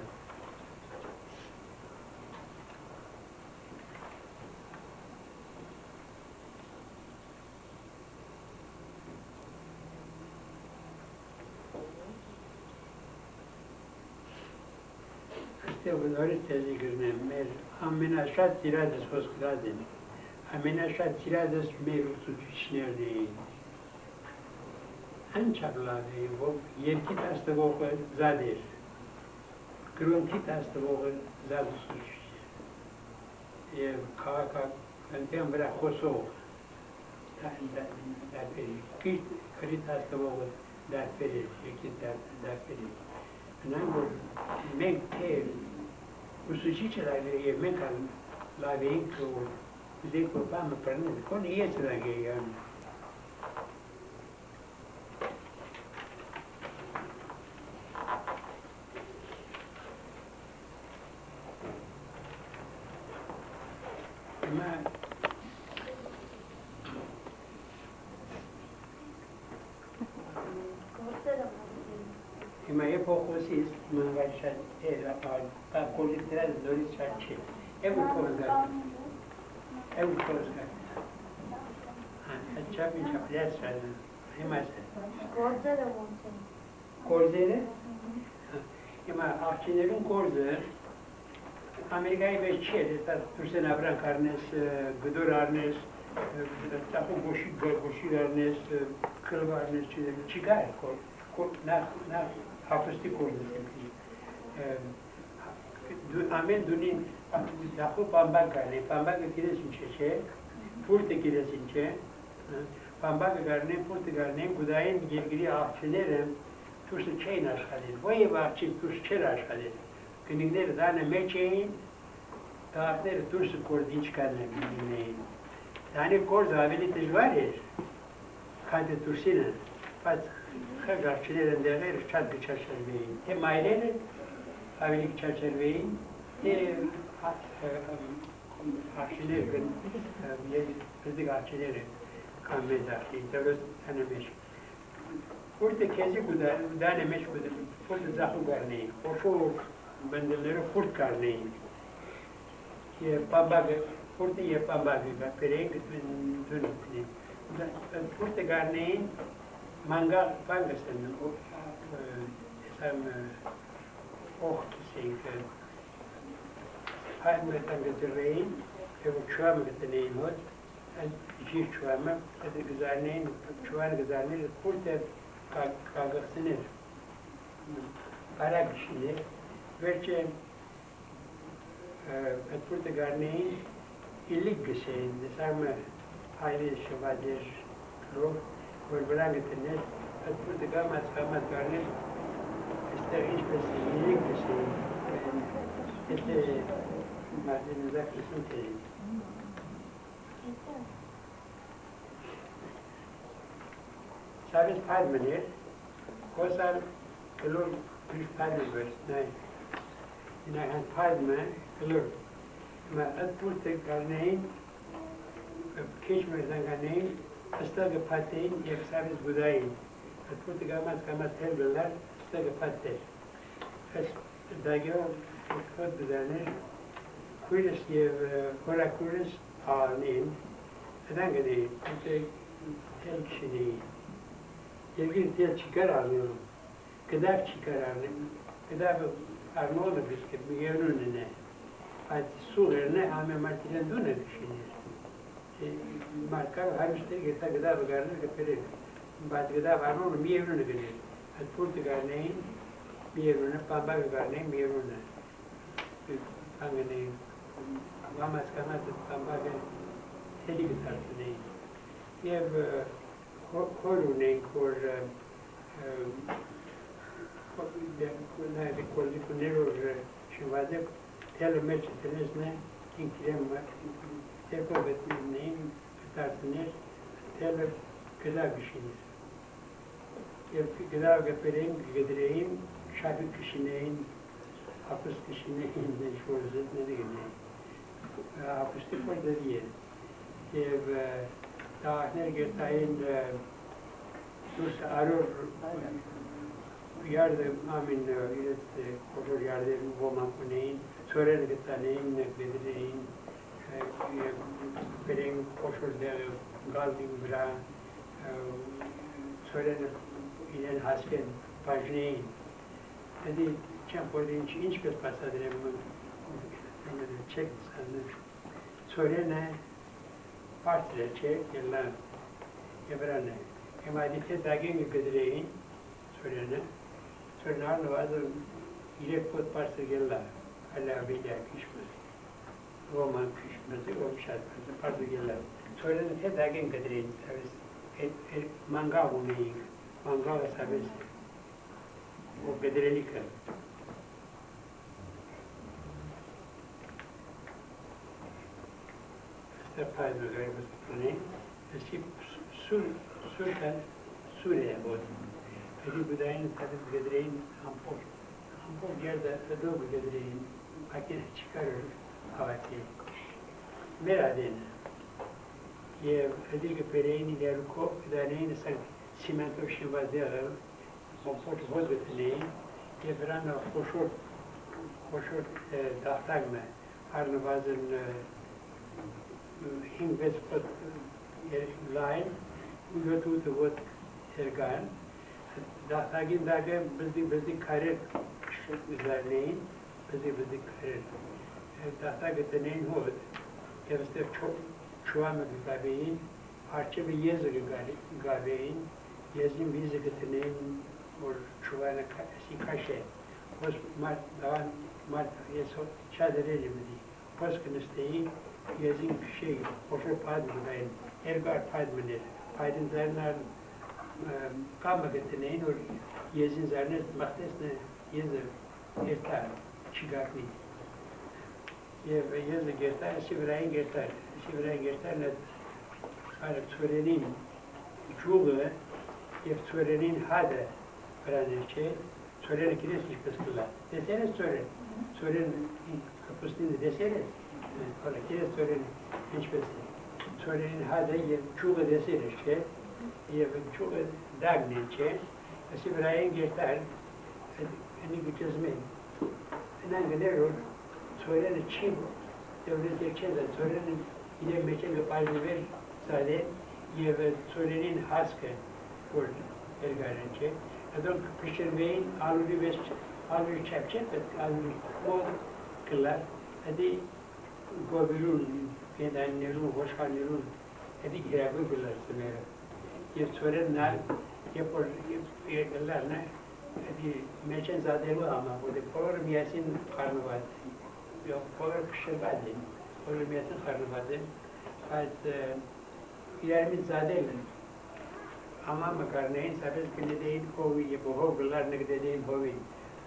Այստեղ նորից թեզի գրնեմ, մեր ամենաշատ սիրածս ոսկրած են, ամենաշատ սիրածս մեր ուսուցիչներն էին, անչափ լավ էին, որ երկիտ աստվողը զադ էր, գրոնքիտ աստվողը զադ ուսուցիչ էր, և քաղաքական վրա խոսող դարբեր էր, կրիտ աստվողը դարբեր էր, երկիտ դարբեր էր, նայմ որ մենք թե ուսուցիչը լավ էր և մենք լավ էինք, որ ուզենք որ բամը պրնել, կոնը ես լավ էի անում, Հիմա է փոխոսից մանգար շատ էր, կոլիտրած դորից շատ չէ, է ու փոզ գար, չապ ինչապ լյաց շատ, հիմա է։ Գործերը ոնց են։ Գործերը, հիմա աղջիներուն գործը, Ամերիկայի մեջ չէ, դուրսեն ապրանք արնես, գդոր արնես, տախու գոշիր արնես, կլվ արնես, չի գար, նախ հապստի կորնես ամեն դունին դախու պամբակ գարնեն, պամբակը գիրես ինչ է չէ, պուրտը գիրես ինչ է, պամբակը գարնեն, պուրտը գարնեն, գուդային երկրի աղջիները դուրսը չէին աշխատել, ոև աղջիկ դուրս չեր աշխատել, կնիկները դանը մեջ էին, տաղները դուրսը կորդ ինչ կանեն էին, դանի կորձը ավելի դժվար էր, քան դուրսինը, բայց խեղ աղջիները ընդեղները շատ գճաշրվեին, թե մայրերը ավելի գճաշրվեին, թե աղջիները, պրդիկ աղջիները կան մեզ աղջին, դրոս տանը մեջ, որտը կեզի դանը մեջ որտը ձախու գարնեին, խոշոր բնդելները խուրդ գարնեին, և պամբագը, որտը և պամբագը գապերեին, որտը գարնեին, Manga Fangerson, ochtend hij met een terrein, heb ik schwammen met de neem had, en hier schwammen, dat ik gezegd nee, schwammen gezegd nee, dat voelt het kagagsen is. Arabische, werd je het voelt de garneen illig gezien, de samen heilige Shabbat geloof. Voor belangrijk te net, het moet de gamma's garnet, is er iets specifiek gezien. Het is maar in de zaak gezien. Sabes pad meneer, kosa kelor bir pad was, nee. In een pad man, kelor. Maar het moet de garnet, kies maar dan garnet. Astag patein, ek sabes budain. Het moet gamas helbeler, astag patein. Es dagio kod budaner. Kuris yev kora kuris anin. Adangani, ete helkshini. Yevgin tel çıkar arıyorum. Kadar çıkar arıyorum. Kadar arnoğlu biskit, bu yevnunene. Hadi su yerine ame martilen döner düşünür. Marcar harvester geta gada bagarne kapere bad gada varno miyevno ne gele at purt garne miyevno pamba garne miyevno angane vamas kamat pamba ge heli gitarne yev korune kor de konero shvade telemet telesne kinkrem Tekrar etmeyin, tutarsınız, teler kılav işiniz. Kılav gepereyim, gedireyim, şafik kişineyin, hapis kişineyin, ne şorzet ne de gideyim. Hapisti fırda diye. Dağner gertayin, dus arur, yardım, amin, koşur yardım, boman kuneyin, soren getaneyin, gedireyim, Pereng koşur der galdi bra söylenir inen hasken pajneyin. Dedi չեմ բոլին ինչպես պասադրեմ չեք սանում ծորենը պարտր է չէ ելան եվրան է եմ այդիթե դագենգը գդրեին ծորենը նվազը իրեք պոտ պարտր գելա հալա վիդյա քիշմыз ոման քիշմыз ոմ շատ պարտր գելա ծորենը թե դագենգ գդրեին մանգավ ունեինք մանգավը սավես o gădrelică. Asta faizul care vă spune, și surea văd. Adică budain care gădrein am fost gherda să două gădrein, acele cicarul avate. Meradin. E adică pereini de ruco, dar nein să cimentul și vazelă. Am fost văzut nein. Je vrem خوشور داختگمه هر نوازن هنگ بس پت لاین یوتو تو بود هرگان داختگین داگه بزدی کاری زرنین بزدی کاری داختگه تنین هود که بسته چوام گابین هرچه به یزه گابین یزیم بیزه تنین or çuvana si kaşe. Pos mart yeso çadere limdi. Pos kınısteyi yazın şey poşo padmın ergar padmın paydın zarnar kama getineyin or yazın zarnar mahtesne yazı ertar çigakni. Yazı gertar sivrayin gertar ne arap söylenin çuğu söylenin hade Francesce, sorelle chiese di pescare. Desere sorelle capostine desere. Ora chiese sorelle hiç pescare. Sorelle hada ye çuğu desere şey. Ye çuğu dagnece. Asi Brian gertar. Hani gitmez. Hemen gidiyor. Sorelle çim. Devlet ekçede sorelle ile meçenge payı ver. Sade ye sorelle'nin haskı. Or ergarence. Adam pişirmeyin, alülü çepçep, alülü o kılar. Hadi gobirun, fedanlerun, hoşhanlerun, hadi girabı kılar sınırı. Ye sorenler, yapar, kılar ne? Hadi meçen zadelu ama bu de polar miyasin karnıvat. Yok polar pişirmedi, polar miyasin karnıvatı. Hadi ilerimiz zadelu. Ama makarnayın sabes kine değil kovi ye boğullar ne değil boği.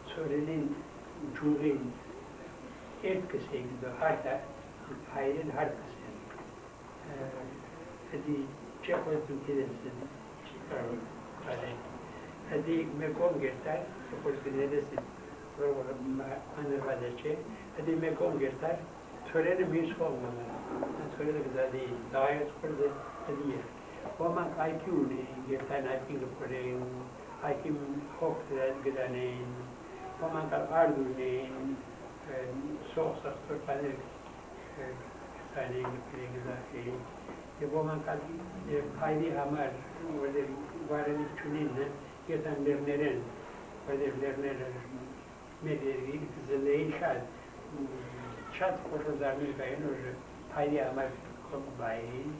Sorelin çuğin etkisi de hatta hayrin her kısım. Hadi çekotun kidesin çıkarım hadi. Hadi mekom gertar koştu nedesin. Anırvadaçe. Hadi mekom gertar. Sorelin bir şey olmalı. Sorelin güzel değil. Daha iyi oldu. Hadi Woman IQ gertan IQ korein, IQ hoch gedanein, woman kal ardunein, sosa torpaner sanein pirigizaki. Woman kal haydi hamar, wale varani chunin gertan lerneren, wale lernerer mederi zelein şat koşuzarmil kayin or haydi hamar bayin.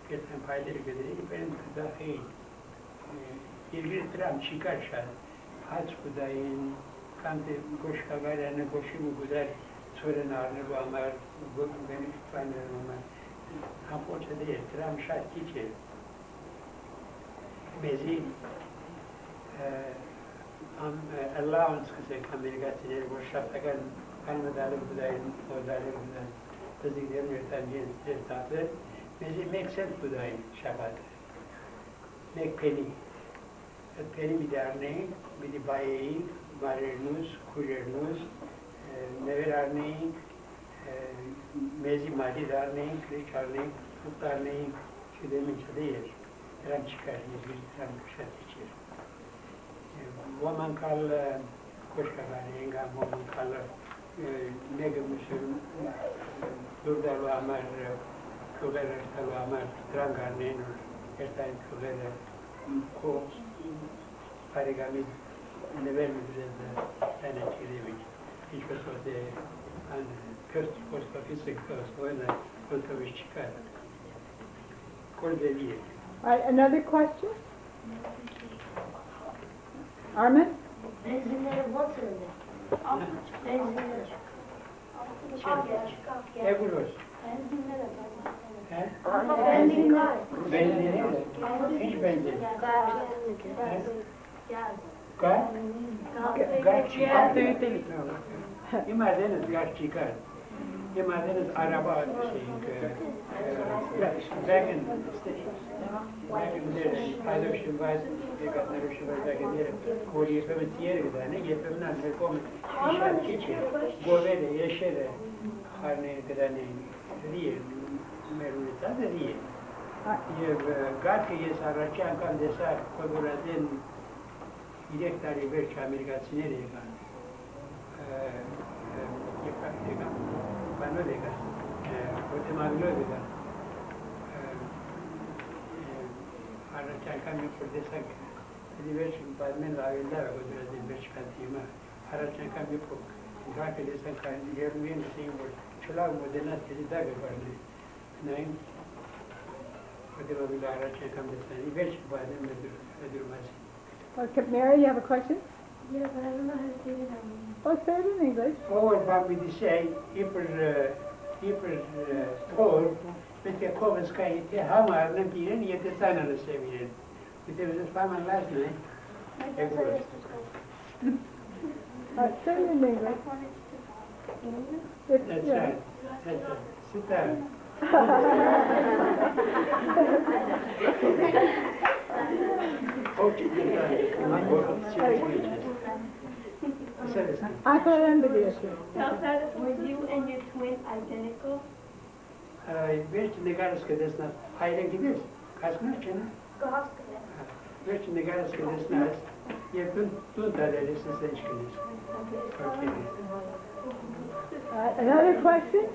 Gerçekten faydalı göstereyim. Benim daha iyi. Bir tram çıkar şart. Haç budayın, kante koşka gayrana koşumu budar. Sonra narını bu amar, benim faydalı amar. Hampoça değil, tram şart kiçe. Bezi allowance kısek Amerikası'nın bu şartlakan kanmadalı budayın, odalı budayın. Teziklerin yöntemciyin tatlı. Bizi meksel budayın şabat. Mekpeni. Peni bir derneği, bir de bayeyi, varernuz, kurernuz, never derneği, mezi mali derneği, klik derneği, tut derneği, şu demin çalıyor. Tram çıkar, bir tram kuşat içer. Woman kal koşka varenga, woman kal mega müsüm, durdalı amar, Kugler amar trangarnen ertain kugler ko parigami Never üzerinde tane çilemiş. Hiç mesela hani köst postofisi köst öyle otobüs çıkar. Kordeliye. All right, another question? Armin? Benzinleri batırdı. Benzinleri. Ebulos. Benzinleri. He? Benzin. Benzini. Hiç benzin. Gaz? Gaz çıkar. İmadeniz gaz çıkar. İmadeniz araba wagon. Wagon paylaşım var. Yakınları şu var wagon diye. Kol yapımı diğer gidene yapımdan ve kom işler geçir. Govede yeşere. Harne gidene diye. Merulita diye. Ye gaz ki sarraçan kan desa koduradın direktari verç Amerika'sına degan. Yapar degan. Bana degan. Otemaglo degan. Sarraçan kan yapar desa verç badmen lavilla koduradın verç kantima. Sarraçan kan yapar. Gaz ki desa kan yermin simbol. Çolav modelat kedi daga vardı. Nein. Okay, Mary, you have a question? Yeah, but I don't know how to do it. Oh, say it in English. Over van me say, hyper tall, met je kovens kan je te hammer, dan kun je niet te zijn aan de zeven. Dit hebben we van mijn last night. Say it in English. That's right. That's right. Sit down. Aferin biliyorsun. Were you and your twin identical? Već negaras kad desna, hajde gides, kasnačena. Već negaras kad desna, je tu dalje se sečkines. Okay. Another question?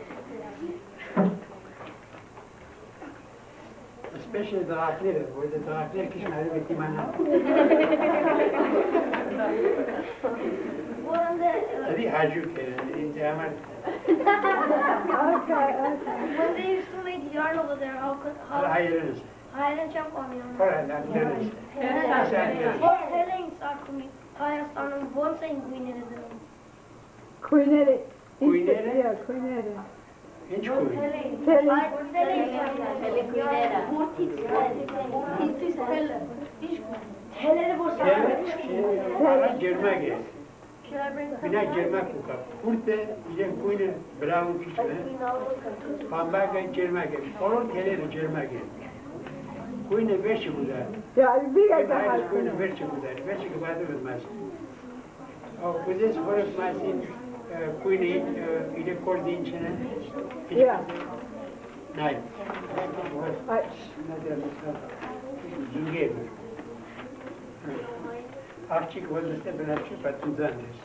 Especially the athlete, where the athlete kişileri beklemana. Hadi hacı kere, intihamar. Okay. When they used to make yarn over there, Hayırınız. Hayır, jump on you. Hayırınız. Helen saklı. Hayır, sanırım bon sayın güneşe Queenette. Queenette? Yeah, Queenette. Hiç koyun. Bana gelmek ya. Bina gelmek bu kap. Burada ile koyun brown kişi. Pambaga gelmek ya. Onun teleri gelmek ya. Koyun beşi bu da. Yeah, big as a Hayır house. koyun beşi bu da. Beşi gibi bilmez. O kuzes foruk masin koyun ile kordin içine. Yeah. Nein. Right. Zünger. Archik vaziste bırakçı patlıcandır.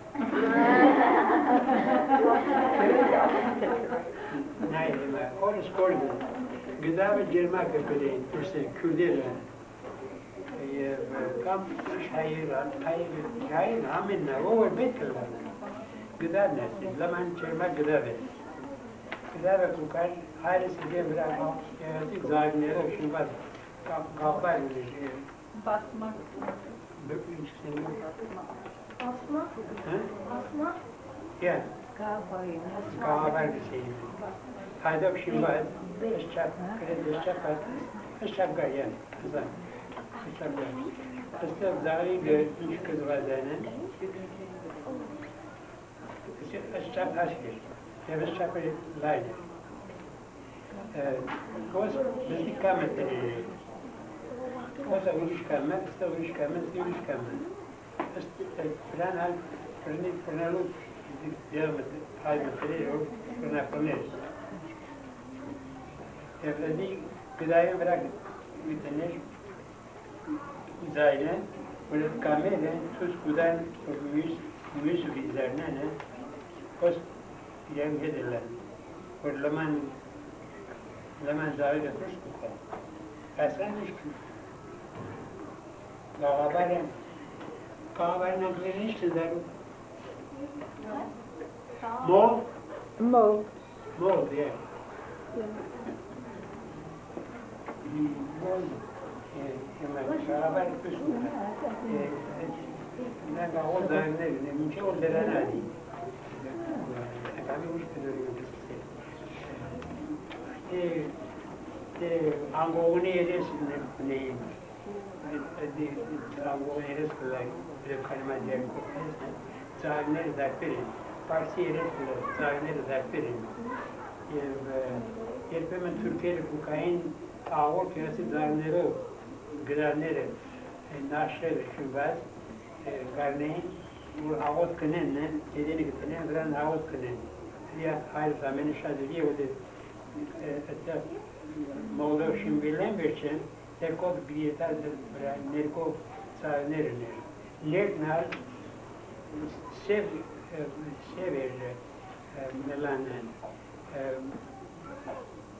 Nein, orası kordu. Gıda ve cermak yapıyor. Turse Kürder. Kam hayır, amenna. O betler. Gıda ne? Zaman cermak gıda ver. Gıda ve kukar. Hayır, size bırakma. Zahimlere şu var. Kaplar gibi. Basma. Asma? Asma? Ya. Kahve bir şey. Hayda bir şey var. Eşçak, kredi eşçak var. Eşçak var yani. Kızlar. Eşçak var. Kızlar zari üç kız var zaten. Eşçak aşkır. Ya eşçak var layla. Koz bizlik kamet deniyor. Koza uruş kamet, iste uruş kamet, iste uruş kamet. Falan hal, fırnalı devam etti. Haydi fırnalı, fırnalı. Evliliği gıdaya bırak bitenir. Zayne, böyle kamera, tuz kudan, müz üzerine ne? Koz yem gelirler. Leman zahide tuz kudan. Aslan iş ki. Lağabarım. Kahverengilerin işte derim. Mol, Mold. mol diye. Yeah. Mol, hemen beraber kısmı. Ne kadar o da ne minçe o da ne ali. Tabii işte diyor. Angolani eres ne? Angolani eres kolay. Bir kalma diye koyuyorsun. Zahirleri zaferin. Farsi eres kolay. Zahirleri zaferin. Yerpemen Türkiye'li bu kayın ağır piyası zahirleri gıdanları naşer şubaz garneyin bu ağır kınen ne? Kedeni gıtenen gıdan ağır kınen. Ya hayır zamanı şadiliye o da hatta Moğol şimdilen geçen terkod bir yeterdir nerko sahneler ner sever melanen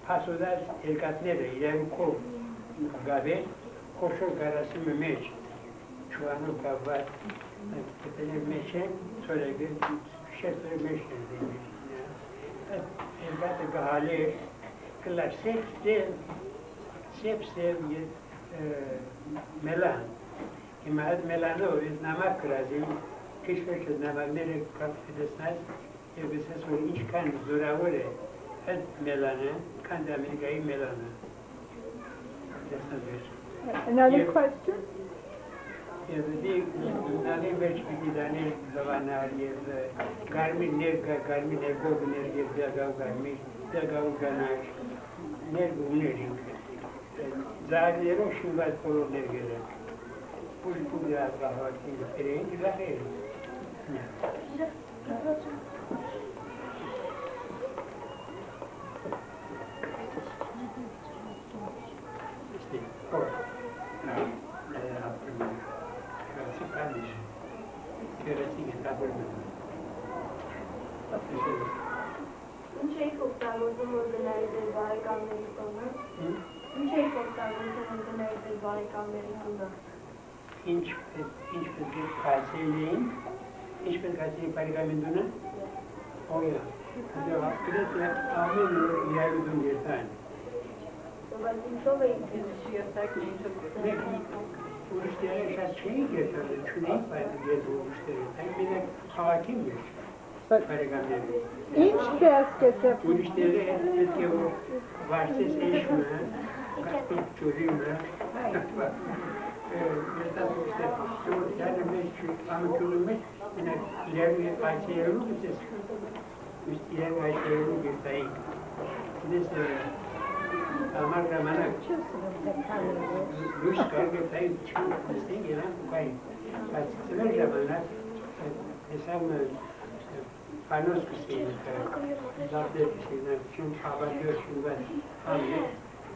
pasodar elkatnere ileri ko gabe koşul garası memeç çuanı kavat tepene meşe söyledi şefleri meşe demiş elbette gahale kılar sep melan İmahat melanı o namak kırazım keşfeşiz namakları kapfidesnaz bize sonra iç kan zoravore et melanı kan da Amerika'yı melanı Another question? Yedi nane beş bir tane zamanlar garmi ner go ner gav garmi gav ganar ner go ner zahirleri şu var kollar gelir bu biraz daha kireyin zahir işte o Spanish. Keresini taburma. Şey koklarımızın organaydı barik Amerika'da. Şey koklarımızın organaydı barik Amerika'da. Inç bir kalsiyeleyin. Inç bir kalsiyeleyin parikamenduna. O ya. Hadi hakkıda da amin ilerledin bir tane. Ben çok iyi. Turistler şart şeyi getirdi. Çünkü vardı diye turistler. Ben bir de hakimmiş. But Parikamenduna. each basket of Turistleri etki o varsa eşme, katıp çocuğuna. Mesela turistler, yani ben amıkılmış, yine ileri ayçayarı mı siz? İleri ayçayarı mı bir sayı? Neyse, Amar Ramana, Rus kargı sayı çıkmışsın gelen bu kayı. Sever zamanlar, hesabı panos kısıydı. Zaten şeyler, çünkü haberler şundan hamle,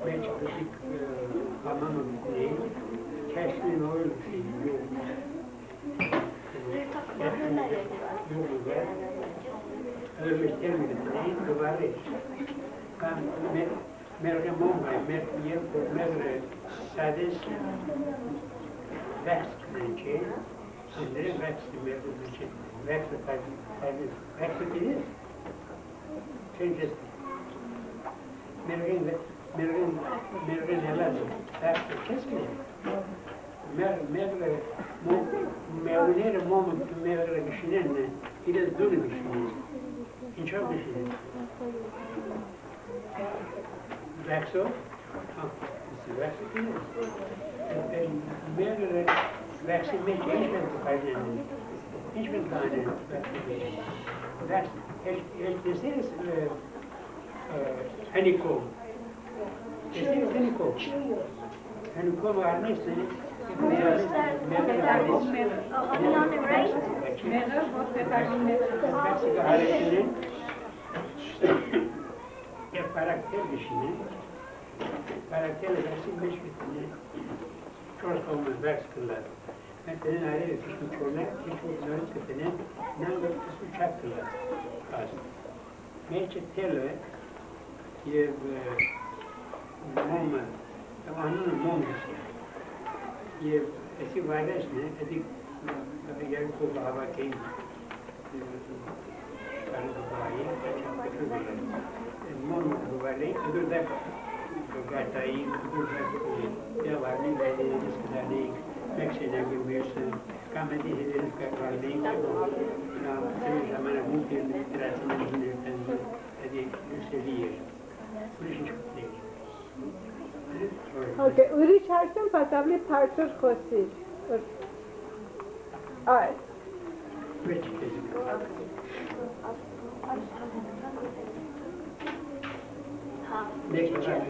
ben çıktık hamamı değil, keşfin oğul şeydi, yok. Yok güzel. Öyle termini değil, duvarı. Kan merge monga, merge sades, vest kılınca, sizlere vest merge kılınca, vest kılınca, changes. Mergen helal, vest keski. Merge mevleri momu merge kişinin ne? İle dolu kişinin. İnşallah kişinin. Vexo? Merge vexi meçe hiçbir tane vex deseniz honeycomb. Deseniz honeycomb. Honeycomb var neyse Meksika hareketinin karakter dışını karakterle versin meşgulüğünü çok olmaz versinler. Mesela ayrı kısmı çornak, hiç onların tepene nango kısmı çaktılar. Meçetlerle mom, anın mom esi varmış ne? Edik երկու հավաքին կարողայի մոն գովալի դուք գտայի դուք դավանի դիսկդալի մեքսինագի մյուսը կամեդի հերել կարողի նա ժամանակ մուտի դրացմանը էդի սերիեր Okay, ուրիշ հարցում պատավլի բարձր խոսիր։ Այ։ Which is next time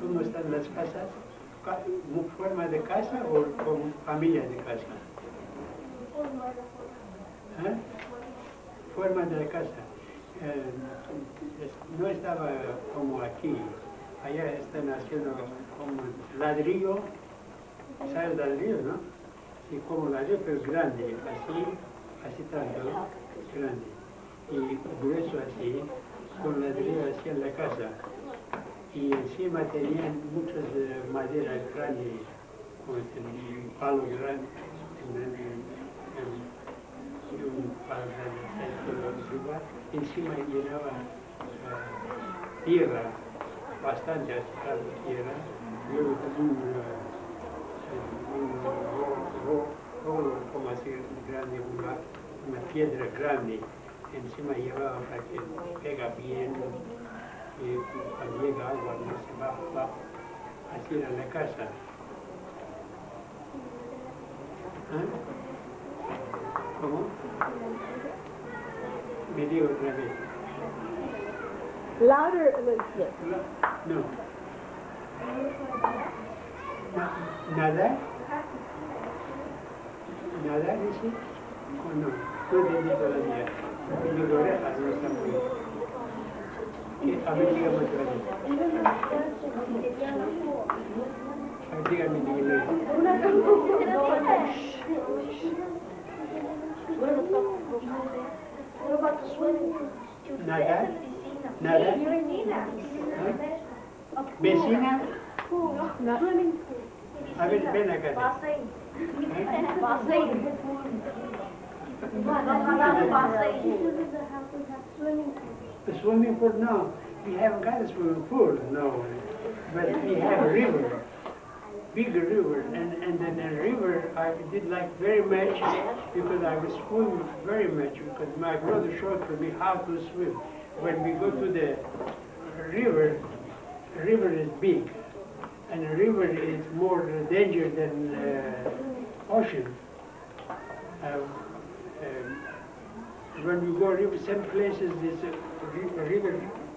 ¿Cómo están las casas? ¿Forma de casa o con familia de casa? ¿Eh? Forma de casa. No estaba como aquí. Allá están haciendo como ladrillo. ¿Sabes ladrillo, no? Sí, como ladrillo, pero grande. Así tanto, grande. Y grueso así, con ladrillo hacia la casa. Y encima tenían muchas maderas grandes, como palo grande, y un palo grande arriba. Encima llenaba tierra, bastante tierra, luego un rolo como así grande, una piedra grande, encima llevaba para que pega bien. Y cuando llega agua no se va así era la casa. ¿Ah? ¿Cómo? Me digo otra vez. Louder, Elizabeth. No. ¿Nada? ¿Nada, dice? ¿O no? No entendí todavía. Mis orejas no están muy... A ver, dígame otra vez. Dígame, dígame. Nada? Nada? ¿Vecina? A ver, ven acá. The swimming pool? No. We haven't got a swimming pool, no. But we have a river. Big river, and then the river I did like very much because I was swimming very much because my brother showed me how to swim. When we go to the river is big, and the river is more dangerous than ocean. When we go river, some places this river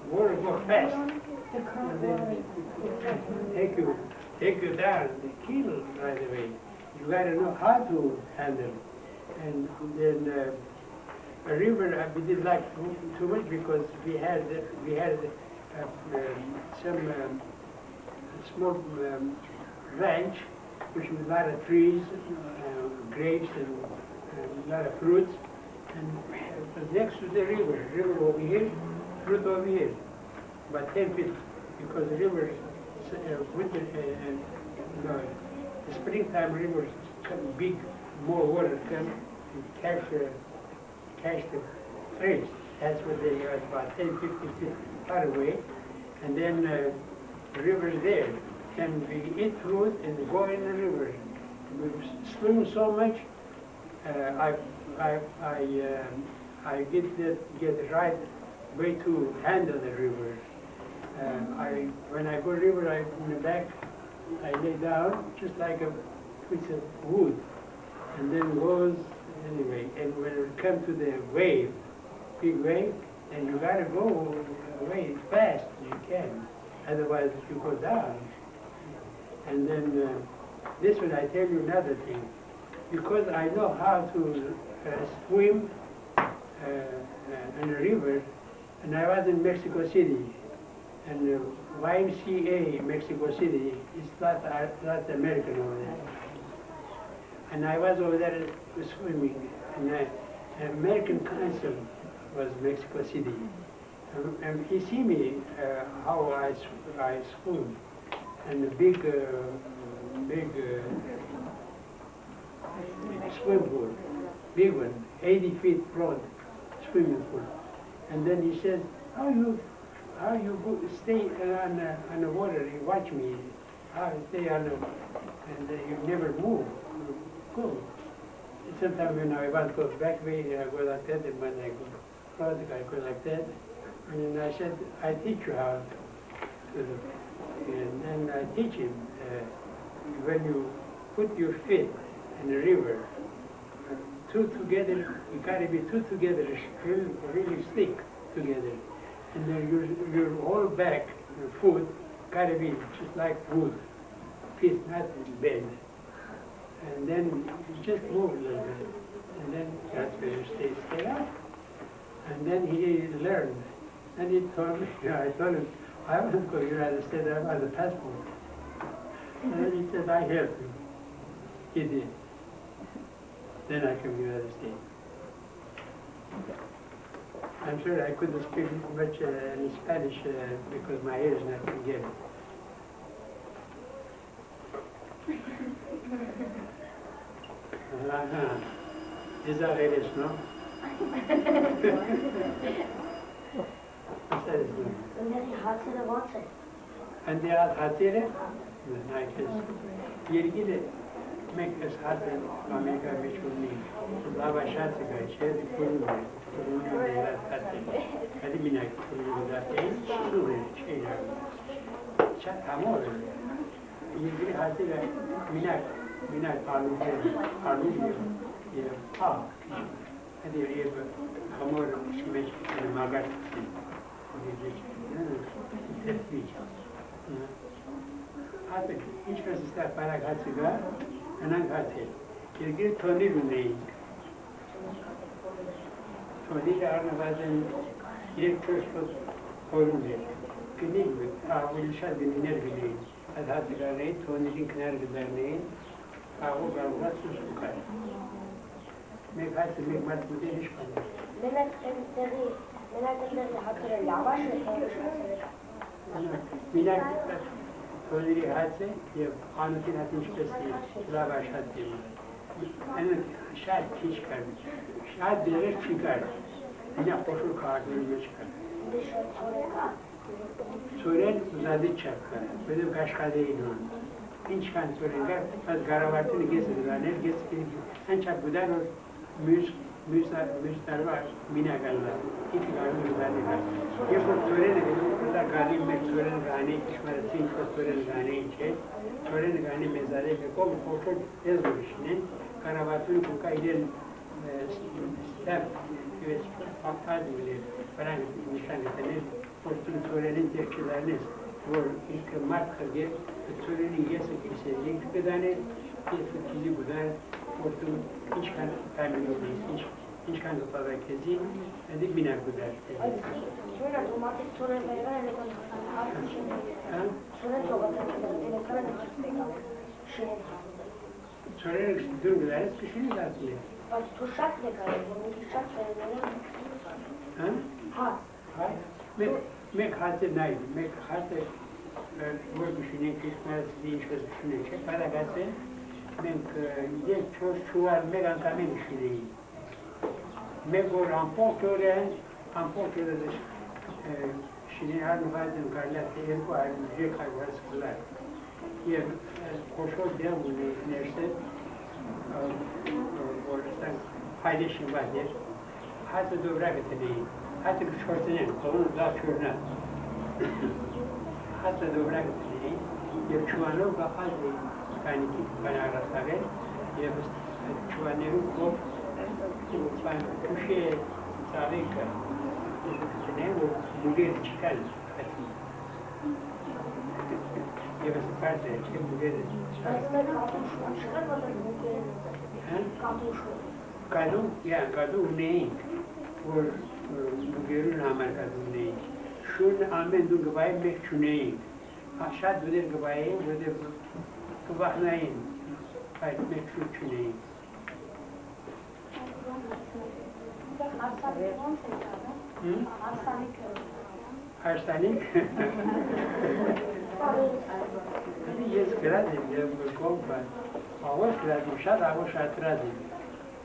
water go fast. Take you down, they kill right away. You gotta know how to handle. And then a river we did like too much because we had some small ranch, which was a lot of trees, grapes, and a lot of fruits. And it was next to the river over here, fruit over here, about 10 feet, because the river, winter, the springtime rivers come big, more water come and catch the trees. That's what they are, about 10, 50 feet far away. And then the river is there. And we eat fruit and go in the river. We swim so much, I get the right way to handle the river. When I go river, in the back, I lay down just like a piece of wood, and then goes anyway. And when it comes to the wave, big wave, and you gotta go away fast as you can, otherwise you go down. And then this one, I tell you another thing, because I know how to swim in a river, and I was in Mexico City, and YMCA in Mexico City is not American over there. And I was over there swimming, and the American Council was Mexico City. And he see me how I swim, and the big swim pool, big one, 80 feet broad swimming pool. And then he says, how you go stay on the water? You watch me. How stay on the, and you never move. Go. Sometimes when I want to go back way, I go like that, and when I go forward, I go like that. And I said, I teach you how to do. And then I teach him, when you put your feet in the river, two together, you gotta be two together, really stick together. And then your whole back, your foot, gotta be just like wood, feet not bend. And then you just move a little bit. And then that's where you stay up. And then he learned. And he told me, I told him, I want to go to the United States, I want a passport. And then he said, I help you. He did. Then I came to the United States. I'm sorry I couldn't speak much in Spanish because my ear is not together. Esa eres, ¿no? And they are hatire, yergide mekas hatin Amerika meşhurni. Lava şatı gayşe kurulu devlet hatin. Hadi minak kurulu zaten şurada şeyler. Çat amor. Yergide hatire minak arnuje ya pa. Hadi ye amor şimeş magat. Artık hiç ister para kaçıga, anan kaçı. Kirgir toni runeyi. Toni de arna bazen direkt çoşkot koyunca. Güney gibi, avuluşa dinler bileyin. Adhatıga neyi, toninin kınar gider neyi. Avu gavga sus bukar. Mekası mekmat müde hiç kalır. Minak Toliri hadse ya kanutin hatin şüphesi lava şad diyor. Yani şad ki çıkar. Şad direkt çıkar. Minak koşur kağıdını çıkar. Soren uzadı çakar. Böyle kaşka değil onun. Hiç kan sorengar az garavatını gezdiler. Gezdiler. Ancak bu da müstar var, minagallar. Hiç garip güzellik var. Yapıp töreni burada galim ve tören gani, işmaretin tören gani içe, tören gani mezare ve kol koşul yazmışını, karavatın kuka ilen step ve faktar bile falan nişan etiniz, postun törenin tekçilerini bu ilk markaya törenin yasa kesildiği kadar kesildiği kadar postun hiç kan tahmin olmayız. Hiç kan tutada kezi, edik biner güzel. Şöyle otomatik sonra beraber ne kadar Sonra dürgüleriz kışını da atılıyor. Bak tuşak ne kadar? Tuşak verelim. Ha. Ha? Mek hatı neydi? Mek hatı bu düşünün kışmaz değiş ve düşünün ki para gelse mek de çuval mek antamen düşünün. Mek o rampoktore de şimdi her nüfazın karlatı erko halin bir kayvarız kılar. Yer koşul diye bunu nerede orada paylaşım vardır. Hatta dobra getireyim. Hatta bir şortunu kolunu daha körüne. Hatta dobra getireyim. Yer çuvalı bakal yani ki bana arasage. Yer çuvalı kop ben köşeye tarika. Ne o muger çıkar. Yer parte ki muger çıkar. Kadın ya kadın neyin? Or mugerun amar kadın neyin? Şun amen du gabay mek çuneyin. Aşağı döner gabayı böyle kubahnayin. Hayır mek çuneyin. Հարստանիք։ Ես գրած եմ կողմը, աղոս գրած եմ, շատ աղոս շատրած եմ։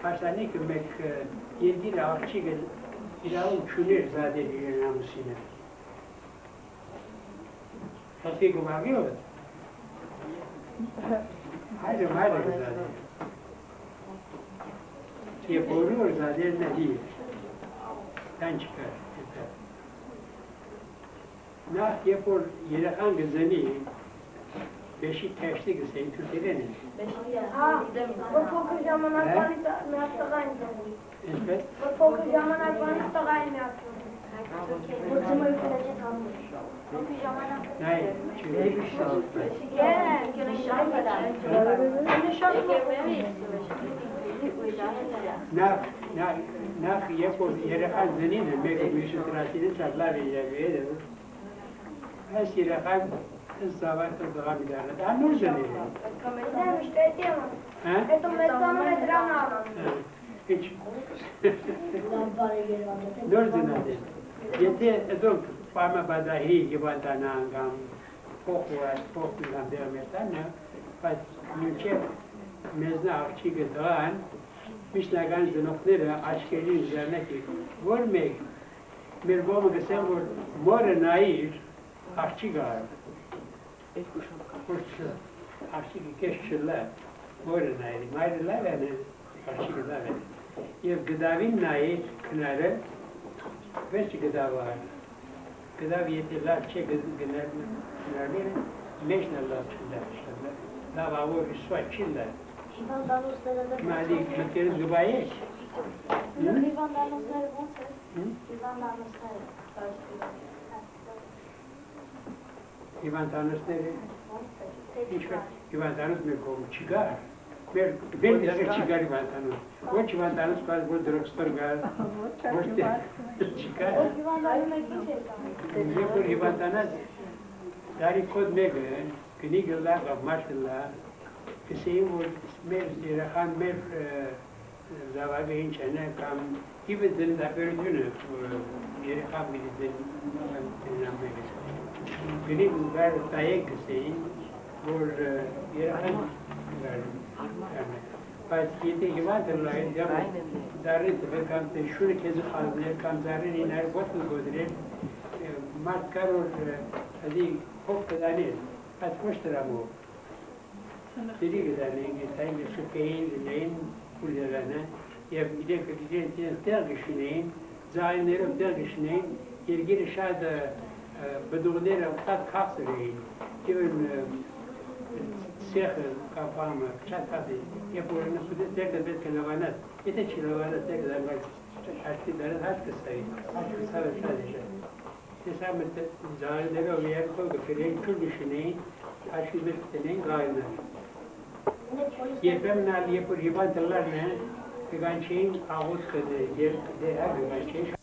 Հարստանիքը մեկ երկիր աղջիկը իրավուն չուներ զադել իրեն ամուսինը։ Հատի գումարվի ով է։ Հայրը զադել։ Եվ որոր զադել նհի է։ Տան չկար։ Նախ երբ որ երեխան գզնի, բեշի թեշտի գսեին թուրքերեն են։ Որ փոքր ժամանակվանից միած տղային դնի։ Ինչպես։ Որ փոքր ժամանակվանից տղային միած դնի։ Որ ծմոյի կրեջետ համուր։ Փոքր ժամանակ։ Նայ, չվերի Նախ երբ որ երեխան զնին է, մեկը միշը տրասինից ատլար իրավի է, այս երեխան զավարդը դղամի դարնը, դա նոր զնին է։ Դա միշտ հետո մեծանում է դրան առան։ Ինչ։ Նոր զնատ է։ Եթե դոք պարմա բադահի գիվանդանան կամ փոխու կամ դերմետանը, բայց մինչև մեզնա աղջիկը դղան, միշնական զնողները աչկերին զարնեկի, որ մեկ մեր ողը գսեմ, որ մորը նայիր աղջիկը արը, աղջիկը կեշ չլա, մորը նայիր, մայրը լավ են, աղջիկը լավ են, և գդավին նայիր կնարը, վերջի գդավը արը, գդավ եթե լավ չէ կնարները, մեջն է լավ չլա, լավ ավոր իսվա չլա, Մալի մտքերը զուբայի եք։ Հիվանդանոցները ոնց է։ Հիվանդանոցները։ Հիվանդանոց մեր կողմ չգար։ Մեր դեղը չգար հիվանդանոց։ Ոչ հիվանդանոց կար, որ դրոքստոր գար։ Ոչ չգար։ Երբ որ հիվանդանոց դարի կոդ մեկը, գնի գլա, գավմաշ գլա, Կսեին, որ մեր երախան մեր զավագը ինչ են կամ իվը դնդապերությունը երեխան միլի դնամերից։ Գնի գար տայեք կսեին, որ երեխան գար։ Բայց եթե հիվանդը լայն դարին տվել կամ շուրը կեզը խազներ կամ դարին ինար գոտն գոդրել, մարդ կար որ հազի հով կդանել, բայց ոչ տրամով։ Դերի գդանեն, եթային շուկեին, դնեին, կուլերանը, և իրենք իրեն տեղ գշնեին, ձայներով տեղ գշնեին, երգերը շատ բդուղները շատ կախսր էին, և սեխը կապամը շատ կախս էին, և որ նսուդը տեղը պետք է լավանած, եթե չի լավանած տեղը դարմակ հաշտի դարած հաշտ կսային, հաշտ կսավը շատ էշան։ Ես ամը ձայներով երկով գվերեին, կուր գշնեին, հաշտի մեզ կտենեին գայնար։ Երբեմն ալ երբ որ հիվանդ լարն են, կգանչեին աղոտ կդե, դերհա կգանչեին